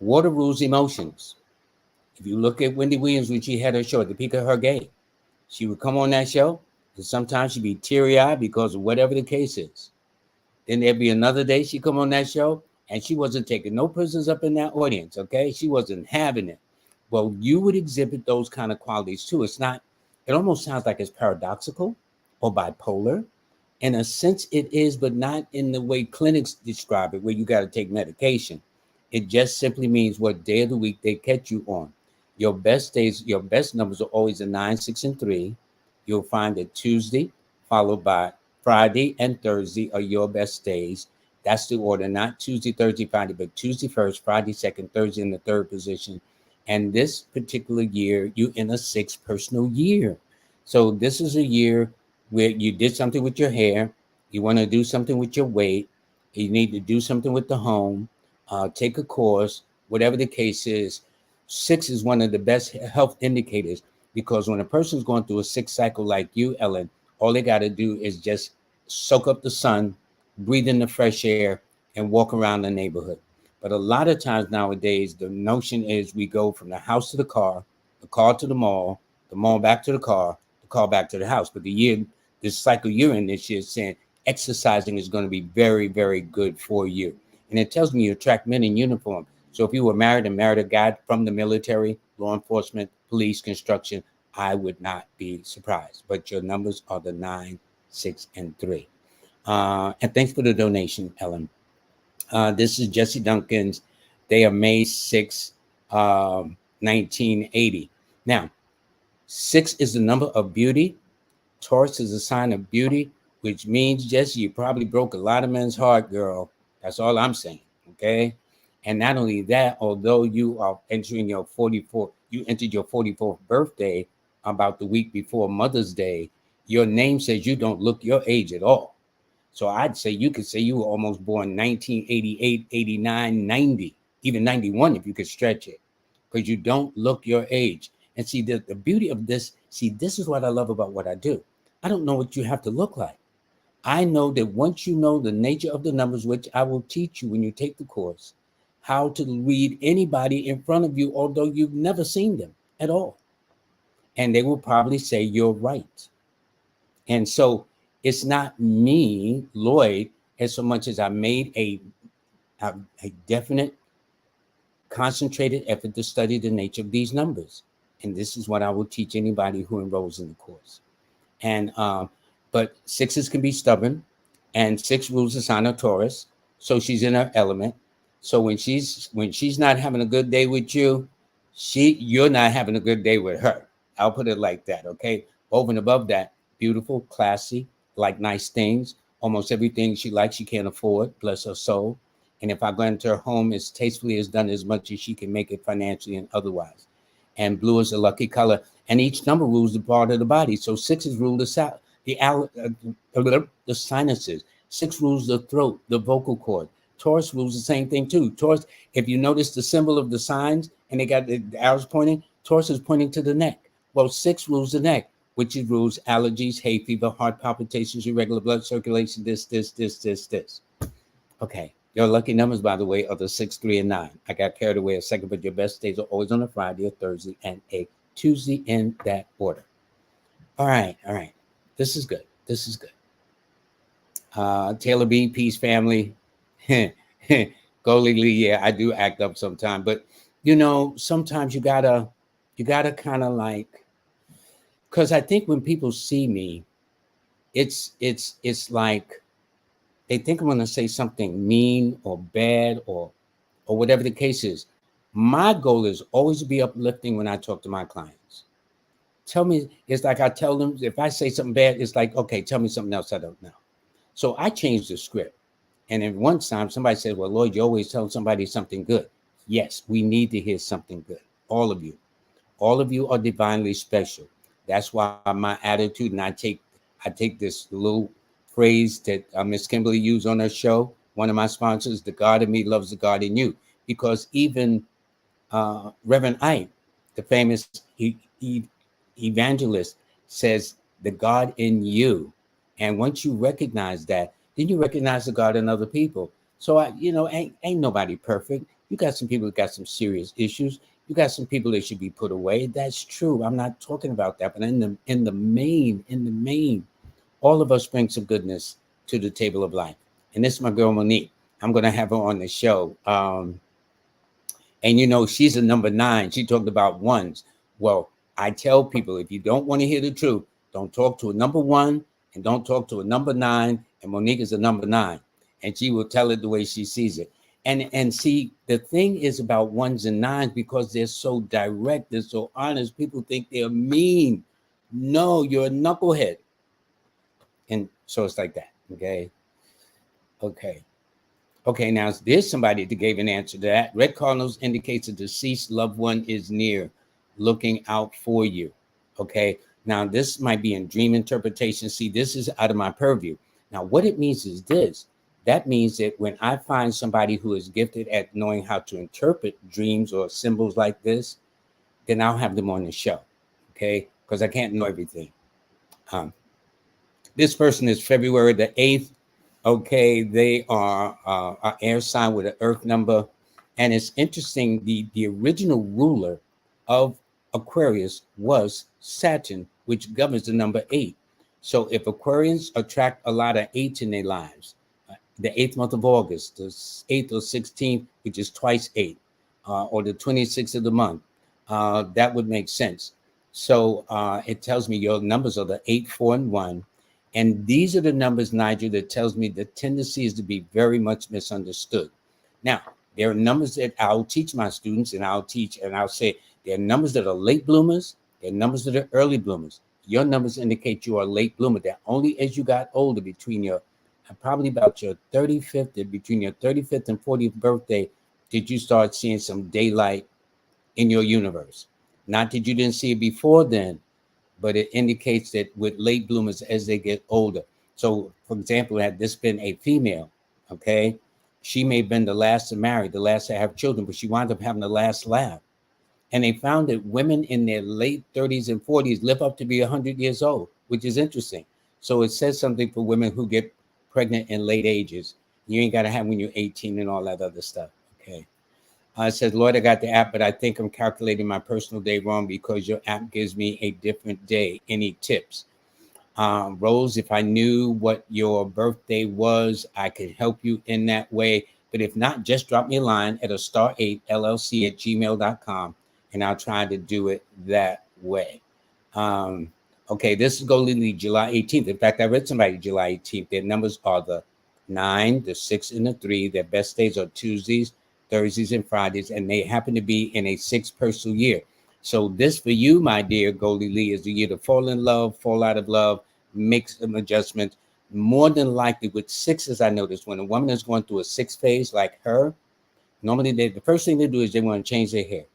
Water rules emotions. If you look at Wendy Williams when she had her show at the peak of her game, she would come on that show, and sometimes she'd be teary-eyed because of whatever the case is. Then there'd be another day she'd come on that show, and she wasn't taking no prisoners up in that audience, okay? She wasn't having it. Well, you would exhibit those kind of qualities too. It's not, it almost sounds like it's paradoxical or bipolar. In a sense, it is, but not in the way clinics describe it, where you got to take medication. It just simply means what day of the week they catch you on. Your best days, your best numbers are always a 9, 6, and 3. You'll find that Tuesday, followed by Friday and Thursday are your best days. That's the order, not Tuesday, Thursday, Friday, but Tuesday first, Friday second, Thursday in the third position. And this particular year, you in a 6 personal year. So this is a year where you did something with your hair, you want to do something with your weight, you need to do something with the home, take a course, whatever the case is. 6 is one of the best health indicators, because when a person's going through a 6 cycle like you, Ellen, all they got to do is just soak up the sun, breathe in the fresh air, and walk around the neighborhood. But a lot of times nowadays, the notion is we go from the house to the car to the mall back to the car back to the house. But this cycle you're in this year is saying exercising is going to be very, very good for you. And it tells me you attract men in uniform. So if you were married and married a guy from the military, law enforcement, police, construction, I would not be surprised. But your numbers are the 9, 6, and 3. And thanks for the donation, Ellen. This is Jesse Duncan's. They are May 6, 1980. Now, 6 is the number of beauty. Taurus is a sign of beauty, which means, Jesse, you probably broke a lot of men's heart, girl. That's all I'm saying, okay? And not only that, although you are entering your 44th, you entered your 44th birthday about the week before Mother's Day, your name says you don't look your age at all. So I'd say you could say you were almost born 1988, 89, 90, even 91 if you could stretch it, because you don't look your age. And see, the beauty of this, see, this is what I love about what I do. I don't know what you have to look like. I know that once you know the nature of the numbers, which I will teach you when you take the course, how to read anybody in front of you, although you've never seen them at all. And they will probably say you're right. And so it's not me, Lloyd, as so much as I made a definite, concentrated effort to study the nature of these numbers. And this is what I will teach anybody who enrolls in the course. And but 6s can be stubborn, and 6 rules the sign of Taurus. So she's in her element. So when she's not having a good day with you, you're not having a good day with her. I'll put it like that, okay? Over and above that, beautiful, classy, like nice things. Almost everything she likes, she can't afford, bless her soul. And if I go into her home, as tastefully as done as much as she can make it financially and otherwise. And blue is a lucky color. And each number rules the part of the body. So 6s rule the sinuses. 6 rules the throat, the vocal cord. Taurus rules the same thing too. Taurus, if you notice the symbol of the signs and they got the arrows pointing, Taurus is pointing to the neck. Well, 6 rules the neck, which rules allergies, hay fever, heart palpitations, irregular blood circulation, this. Okay. Your lucky numbers, by the way, are the 6, 3, and 9. I got carried away a second, but your best days are always on a Friday, a Thursday, and a Tuesday in that order. All right. This is good. Taylor B, peace, family. Goalie Lee, yeah, I do act up sometimes, but sometimes you gotta kind of like, because I think when people see me, it's like they think I'm gonna say something mean or bad or whatever the case is. My goal is always to be uplifting when I talk to my clients. Tell me, it's like I tell them, if I say something bad, it's like, okay, tell me something else I don't know. So I changed the script. And at one time, somebody said, well, Lloyd, you always tell somebody something good. Yes, we need to hear something good. All of you. All of you are divinely special. That's why my attitude, and I take this little phrase that Miss Kimberly used on her show, one of my sponsors, the God in me loves the God in you. Because even Reverend Ike, the famous evangelist, says the God in you. And once you recognize that, then you recognize the God in other people. So ain't nobody perfect. You got some people that got some serious issues. You got some people that should be put away. That's true. I'm not talking about that. But in the main, all of us bring some goodness to the table of life. And this is my girl Monique. I'm gonna have her on the show. And she's a number 9. She talked about ones. Well, I tell people, if you don't want to hear the truth, don't talk to a number 1 and don't talk to a number 9. And Monique is a number 9, and she will tell it the way she sees it. And see, the thing is about ones and nines, because they're so direct, they're so honest. People think they're mean. No, you're a knucklehead. And so it's like that. Okay, now there's somebody that gave an answer to that. Red Cardinals indicates a deceased loved one is near, looking out for you. Okay, now this might be in dream interpretation. See, this is out of my purview. Now, what it means is this. That means that when I find somebody who is gifted at knowing how to interpret dreams or symbols like this, then I'll have them on the show. Okay, because I can't know everything. This person is February the 8th. Okay, they are an air sign with an earth number. And it's interesting, the original ruler of Aquarius was Saturn, which governs the number 8. So if Aquarians attract a lot of 8s in their lives, the 8th month of August, the 8th or 16th, which is twice 8, or the 26th of the month, that would make sense. So it tells me your numbers are the 8, 4, and 1. And these are the numbers, Nigel, that tells me the tendency is to be very much misunderstood. Now, there are numbers that I'll teach my students, and I'll say there are numbers that are late bloomers, there are numbers that are early bloomers. Your numbers indicate you are a late bloomer. That only as you got older, probably about your 35th, between your 35th and 40th birthday, did you start seeing some daylight in your universe. Not that you didn't see it before then, but it indicates that with late bloomers as they get older. So, for example, had this been a female, okay, she may have been the last to marry, the last to have children, but she wound up having the last laugh. And they found that women in their late 30s and 40s live up to be 100 years old, which is interesting. So it says something for women who get pregnant in late ages. You ain't got to have when you're 18 and all that other stuff, okay? It says, Lord, I got the app, but I think I'm calculating my personal day wrong because your app gives me a different day. Any tips? Rose, if I knew what your birthday was, I could help you in that way. But if not, just drop me a line at star8llc@gmail.com, and I'll try to do it that way. Okay, this is Golden Lee, July 18th. In fact, I read somebody July 18th. Their numbers are the 9, the 6, and the 3. Their best days are Tuesdays, Thursdays, and Fridays, and they happen to be in a 6 personal year. So this for you, my dear Goldie Lee, is the year to fall in love, fall out of love, make some adjustments. More than likely with 6s, I noticed when a woman is going through a 6 phase like her, normally the first thing they do is they want to change their hair.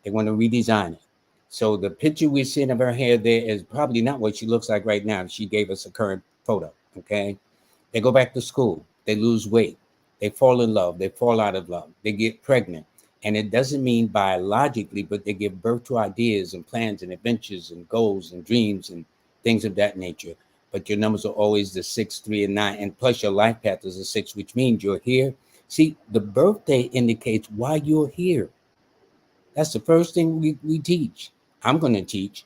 They want to redesign it. So the picture we're seeing of her hair there is probably not what she looks like right now. She gave us a current photo, okay? They go back to school. They lose weight. They fall in love. They fall out of love. They get pregnant. And it doesn't mean biologically, but they give birth to ideas and plans and adventures and goals and dreams and things of that nature. But your numbers are always the 6, 3, and 9. And plus your life path is a 6, which means you're here. See, the birthday indicates why you're here. That's the first thing we teach. I'm going to teach.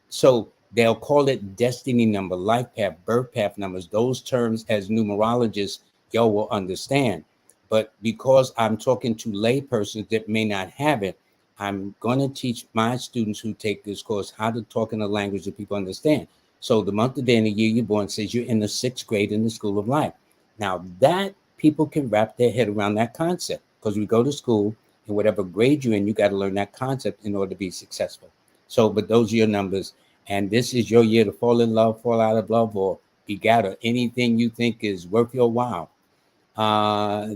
So they'll call it destiny number, life path, birth path numbers. Those terms, as numerologists, y'all will understand. But because I'm talking to lay persons that may not have it, I'm going to teach my students who take this course how to talk in a language that people understand. So the month, the day, and the year you're born says you're in the 6th grade in the School of Life. Now that people can wrap their head around that concept, because we go to school, and whatever grade you're in, you got to learn that concept in order to be successful. So, but those are your numbers. And this is your year to fall in love, fall out of love, or begat, or anything you think is worth your while.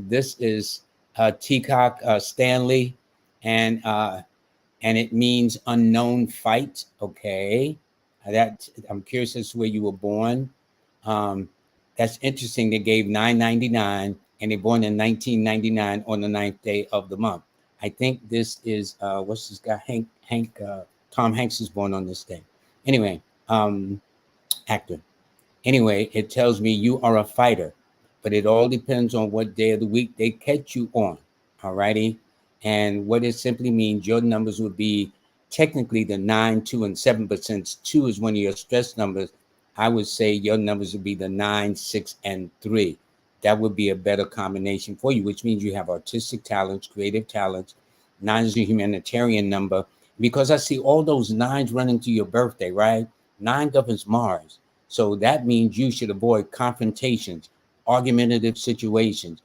This is Teacock Stanley, and it means unknown fight. Okay, that I'm curious as to where you were born. Um, that's interesting. They gave 999, and they're born in 1999 on the 9th day of the month. I think this is what's this guy Hank Tom Hanks is born on this day. Anyway, actor. Anyway, it tells me you are a fighter, but it all depends on what day of the week they catch you on. Alrighty. And what it simply means, your numbers would be technically the 9, 2, and 7, but since 2 is one of your stress numbers, I would say your numbers would be the 9, 6, and 3. That would be a better combination for you, which means you have artistic talents, creative talents. 9 is a humanitarian number. Because I see all those 9s running to your birthday, right? 9 governs Mars. So that means you should avoid confrontations, argumentative situations,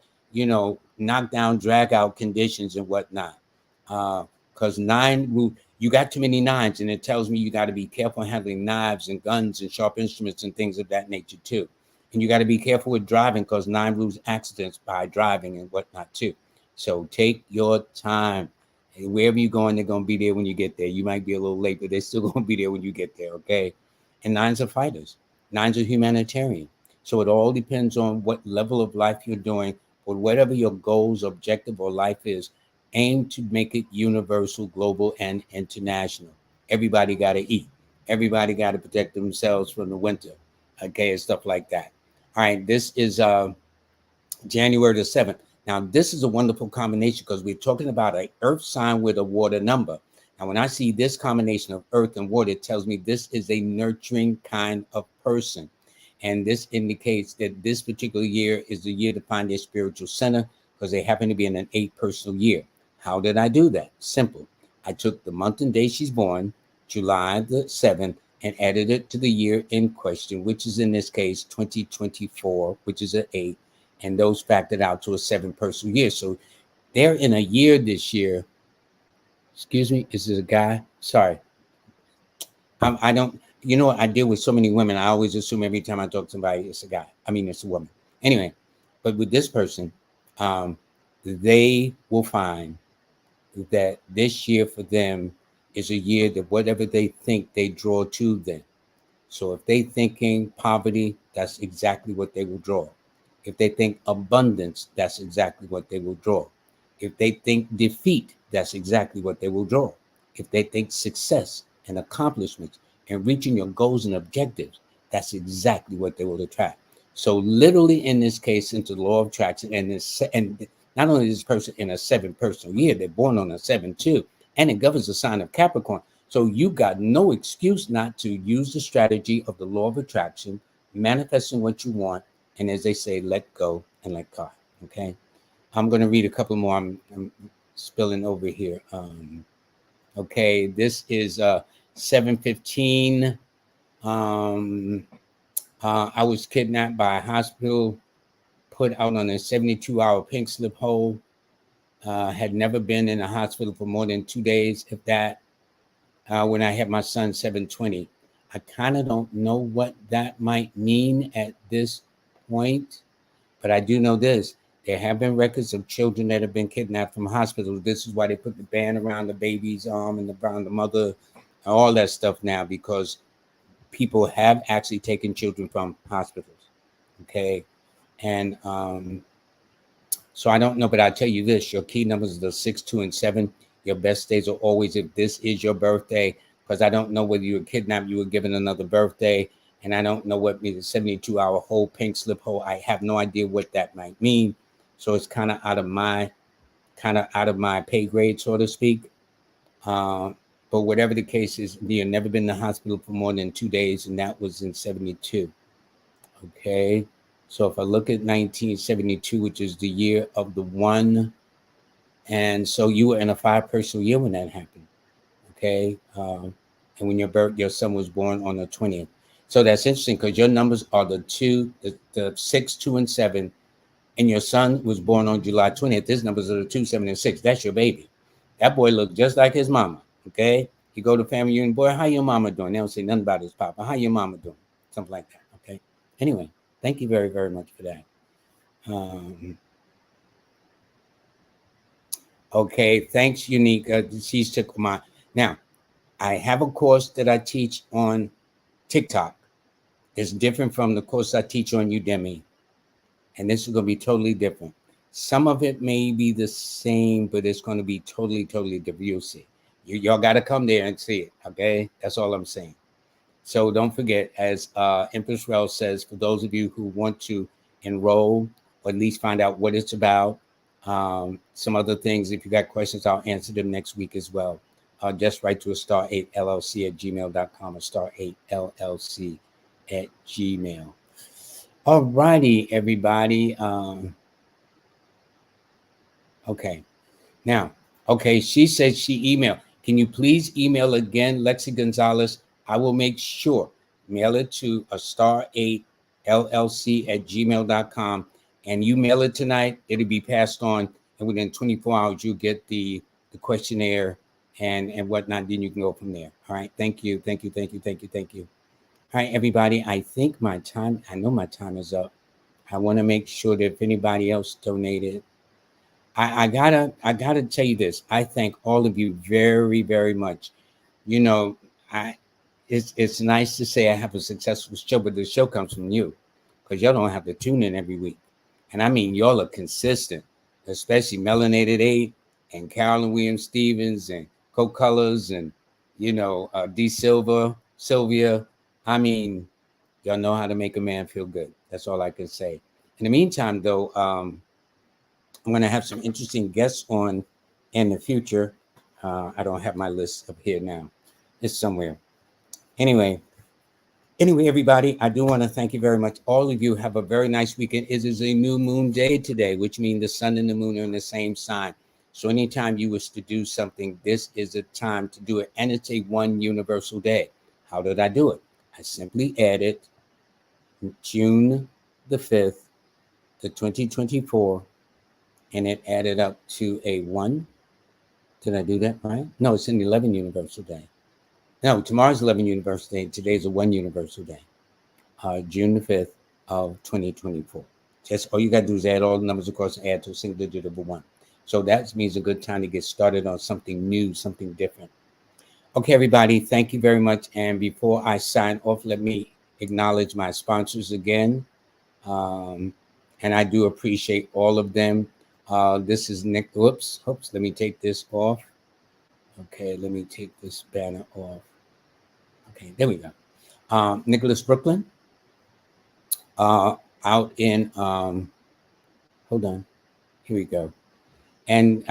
knockdown, drag out conditions and whatnot. Because 9, you got too many 9s, and it tells me you got to be careful handling knives and guns and sharp instruments and things of that nature too. And you got to be careful with driving, because 9 rules accidents by driving and whatnot too. So take your time. Wherever you're going, they're going to be there when you get there. You might be a little late, but they're still going to be there when you get there, okay? And 9s are fighters. 9s are humanitarian. So it all depends on what level of life you're doing, or whatever your goals, objective, or life is. Aim to make it universal, global, and international. Everybody got to eat. Everybody got to protect themselves from the winter, okay, and stuff like that. All right, this is January the 7th. Now, this is a wonderful combination because we're talking about an earth sign with a water number. Now, when I see this combination of earth and water, it tells me this is a nurturing kind of person. And this indicates that this particular year is the year to find their spiritual center, because they happen to be in an 8 personal year. How did I do that? Simple. I took the month and day she's born, July the 7th, and added it to the year in question, which is in this case 2024, which is an 8. And those factored out to a 7 personal year. So they're in a year this year. Excuse me, is this a guy? Sorry. I don't, what? I deal with so many women. I always assume every time I talk to somebody, it's a guy. I mean, it's a woman. Anyway, but with this person, they will find that this year for them is a year that whatever they think, they draw to them. So if they thinking poverty, that's exactly what they will draw. If they think abundance, that's exactly what they will draw. If they think defeat, that's exactly what they will draw. If they think success and accomplishments and reaching your goals and objectives, that's exactly what they will attract. So literally in this case, into the law of attraction, and not only is this person in a 7 personal year, they're born on a 7 too, and it governs the sign of Capricorn. So you got no excuse not to use the strategy of the law of attraction, manifesting what you want, and as they say, let go and let God. Okay, I'm going to read a couple more. I'm spilling over here. Okay, this is 7:15. I was kidnapped by a hospital, put out on a 72-hour pink slip hold. Had never been in a hospital for more than 2 days, if that. When I had my son 720. I kind of don't know what that might mean at this point, but I do know this. There have been records of children that have been kidnapped from hospitals. This is why they put the band around the baby's arm and around the mother, all that stuff now, because people have actually taken children from hospitals. Okay. And so I don't know, but I'll tell you this, your key numbers are the 6, 2, and 7. Your best days are always if this is your birthday, because I don't know whether you were kidnapped, you were given another birthday, and I don't know what means a 72-hour hold, pink slip hold. I have no idea what that might mean. So it's kind of out of my pay grade, so to speak. But whatever the case is, you've never been to the hospital for more than 2 days, and that was in 72. Okay. So if I look at 1972, which is the year of the 1, and so you were in a 5 personal year when that happened. Okay. And when your son was born on the 20th. So that's interesting because your numbers are the 2, the 6, 2, and 7. And your son was born on July 20th. His numbers are the 2, 7, and 6. That's your baby. That boy looked just like his mama. Okay. You go to family union, boy, how your mama doing? They don't say nothing about his papa. How your mama doing? Something like that. Okay. Anyway, thank you very, very much for that. Um, okay, thanks, Unique. She's took my now. I have a course that I teach on TikTok. It's different from the course I teach on Udemy, and this is going to be totally different. Some of it may be the same, but it's going to be totally, totally different. You'll see. Y'all got to come there and see it. Okay, that's all I'm saying. So don't forget, as Empress Rel says, for those of you who want to enroll or at least find out what it's about, some other things, if you got questions, I'll answer them next week as well. Just write to a star8llc@gmail.com or star8llc at gmail. All righty, everybody. Okay. Now, okay, she said she emailed. Can you please email again, Lexi Gonzalez? I will make sure. Mail it to a star8llc@gmail.com. And you mail it tonight, it'll be passed on. And within 24 hours, you get the questionnaire and whatnot. Then you can go from there. All right. Thank you. Thank you. Thank you. Thank you. Thank you. All right, everybody. I think my time, I know my time is up. I want to make sure that if anybody else donated, I gotta tell you this. I thank all of you very, very much. You know, I it's nice to say I have a successful show, but the show comes from you because y'all don't have to tune in every week. And I mean, y'all are consistent, especially Melanated 8 and Carolyn Williams Stevens and Coke Colors and D Silva, Sylvia. I mean, y'all know how to make a man feel good. That's all I can say. In the meantime, though, I'm going to have some interesting guests on in the future. I don't have my list up here now. It's somewhere. Anyway, everybody, I do want to thank you very much. All of you have a very nice weekend. It is a new moon day today, which means the sun and the moon are in the same sign. So anytime you wish to do something, this is a time to do it. And it's a one universal day. How did I do it? I simply added June the 5th to 2024, and it added up to a 1. Did I do that right? No, it's an 11 universal day. No, tomorrow's 11 universal day. Today's a 1 universal day. June the 5th of 2024. Just all you got to do is add all the numbers across and add to a single digit of a 1. So that means a good time to get started on something new, something different. Okay, everybody, thank you very much. And before I sign off, let me acknowledge my sponsors again. And I do appreciate all of them. This is Nick. Whoops. Let me take this off. Okay, let me take this banner off. Okay, there we go. Nicholas Brooklyn. Out in hold on. Here we go. And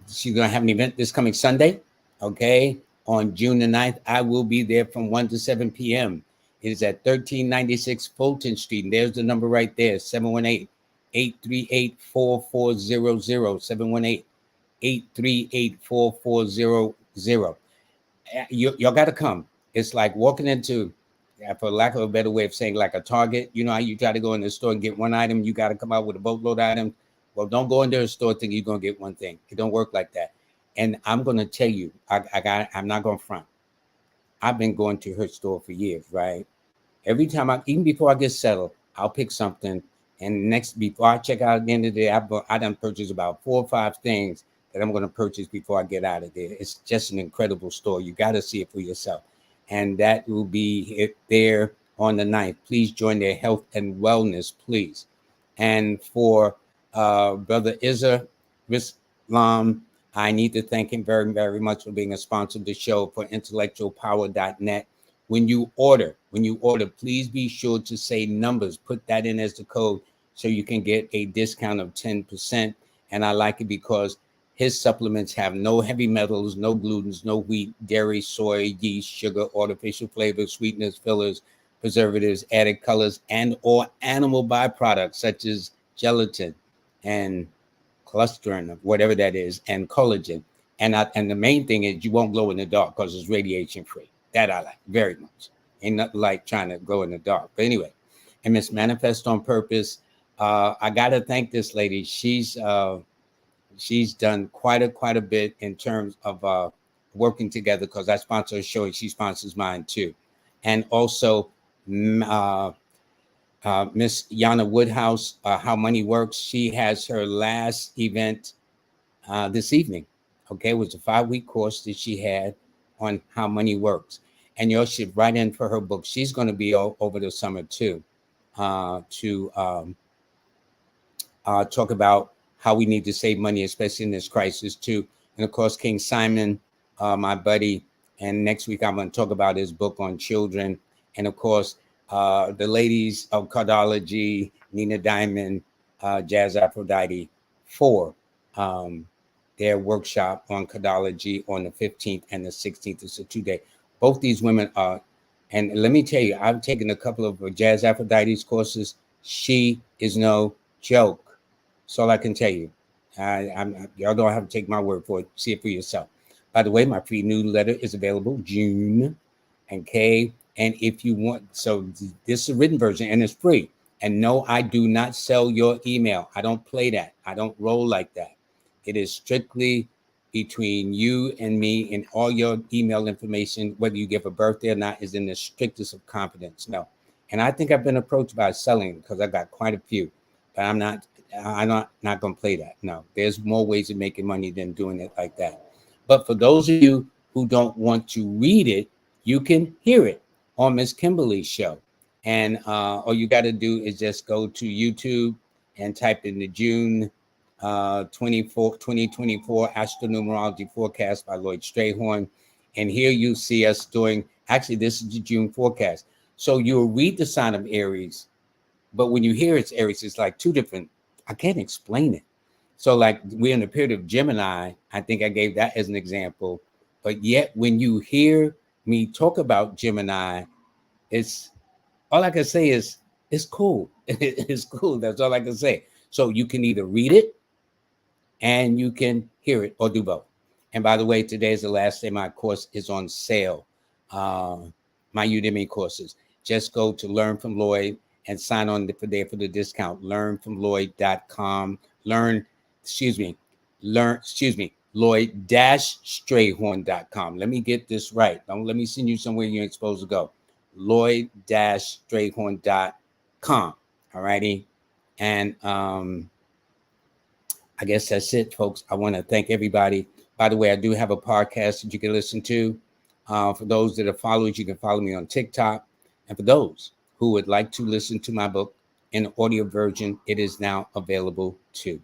she's gonna have an event this coming Sunday. Okay, on June the 9th. I will be there from 1 to 7 p.m. It is at 1396 Fulton Street. And there's the number right there, 718-838-4400. 718-838-4400. Y'all got to come. It's like walking into, for lack of a better way of saying, like a Target. You know how you try to go in the store and get one item, you got to come out with a boatload of items. Well, don't go into a store thinking you're going to get one thing. It don't work like that. And I'm going to tell you, I'm not going to front. I've been going to her store for years, right? Every time even before I get settled, I'll pick something. And before I check out at the end of the day, I done purchased about 4 or 5 things that I'm going to purchase before I get out of there. It's just an incredible store. You got to see it for yourself. And that will be it there on the 9th. Please join their health and wellness, please. And for Brother Islam, I need to thank him very, very much for being a sponsor of the show for intellectualpower.net. When you order, please be sure to say numbers. Put that in as the code so you can get a discount of 10%. And I like it because his supplements have no heavy metals, no glutens, no wheat, dairy, soy, yeast, sugar, artificial flavors, sweeteners, fillers, preservatives, added colors, and or animal byproducts such as gelatin and cholesterol, whatever that is, and collagen. And the main thing is you won't glow in the dark because it's radiation free. That I like very much. Ain't nothing like trying to glow in the dark. But anyway, and Miss Manifest on Purpose. I gotta thank this lady. She's done quite a bit in terms of working together because I sponsor a show and she sponsors mine too. And also Miss Yana Woodhouse, How Money Works. She has her last event this evening. Okay, it was a 5-week course that she had on how money works. And you should write in for her book. She's going to be over the summer too, to talk about how we need to save money, especially in this crisis too. And of course, King Simon, my buddy, and next week I'm going to talk about his book on children. And of course, the ladies of Cardology, Nina Diamond, Jazz Aphrodite, for their workshop on Cardology on the 15th and the 16th. It's a 2-day. Both these women are, and let me tell you, I've taken a couple of Jazz Aphrodite's courses. She is no joke. That's all I can tell you. Y'all don't have to take my word for it. See it for yourself. By the way, my free newsletter is available June. Okay. And if you want, so this is a written version and it's free. And no, I do not sell your email. I don't play that. I don't roll like that. It is strictly between you and me, and all your email information, whether you give a birthday or not, is in the strictest of confidence. No. And I think I've been approached by selling because I got quite a few, but I'm not going to play that. No, there's more ways of making money than doing it like that. But for those of you who don't want to read it, you can hear it on Miss Kimberly's show. And all you got to do is just go to YouTube and type in the June 2024 Astronumerology forecast by Lloyd Strayhorn. And here you see us doing, actually, this is the June forecast. So you'll read the sign of Aries, but when you hear it's Aries, it's like two different, I can't explain it. So like we're in the period of Gemini, I think I gave that as an example. But yet when you hear me talk about Gemini, it's, all I can say is it's cool. It's cool. That's all I can say. So you can either read it and you can hear it, or do both. And by the way, today is the last day my course is on sale. My Udemy courses. Just go to Learn from Lloyd and sign on for the discount. Learnfromlloyd.com. Lloyd-Strayhorn.com. Let me get this right. Don't let me send you somewhere you ain't supposed to go. Lloyd-Strayhorn.com. All righty. And I guess that's it, folks. I want to thank everybody. By the way, I do have a podcast that you can listen to. For those that are followers, you can follow me on TikTok. And for those who would like to listen to my book in audio version, it is now available too.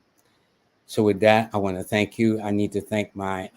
So with that, I want to thank you. I need to thank my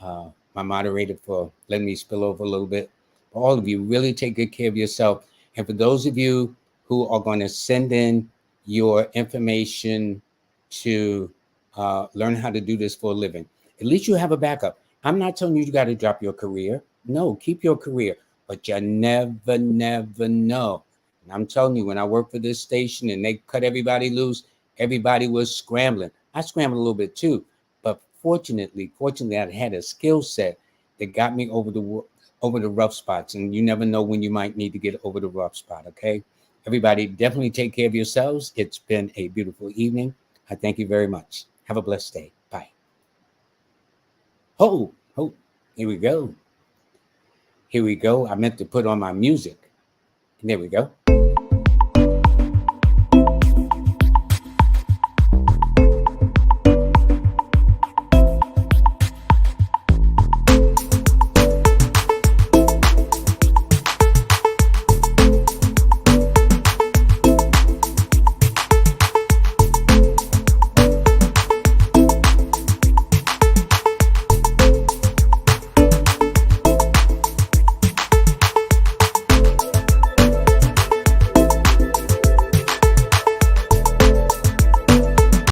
my moderator for letting me spill over a little bit. For all of you, really take good care of yourself. And for those of you who are going to send in your information to learn how to do this for a living, at least you have a backup. I'm not telling you got to drop your career. No, keep your career, but you never know. And I'm telling you, when I worked for this station and they cut everybody loose, everybody was scrambling. I scrambled a little bit too, but fortunately, I had a skill set that got me over the rough spots. And you never know when you might need to get over the rough spot. Okay, everybody, definitely take care of yourselves. It's been a beautiful evening. I thank you very much. Have a blessed day. Bye. Oh, here we go. I meant to put on my music. And there we go.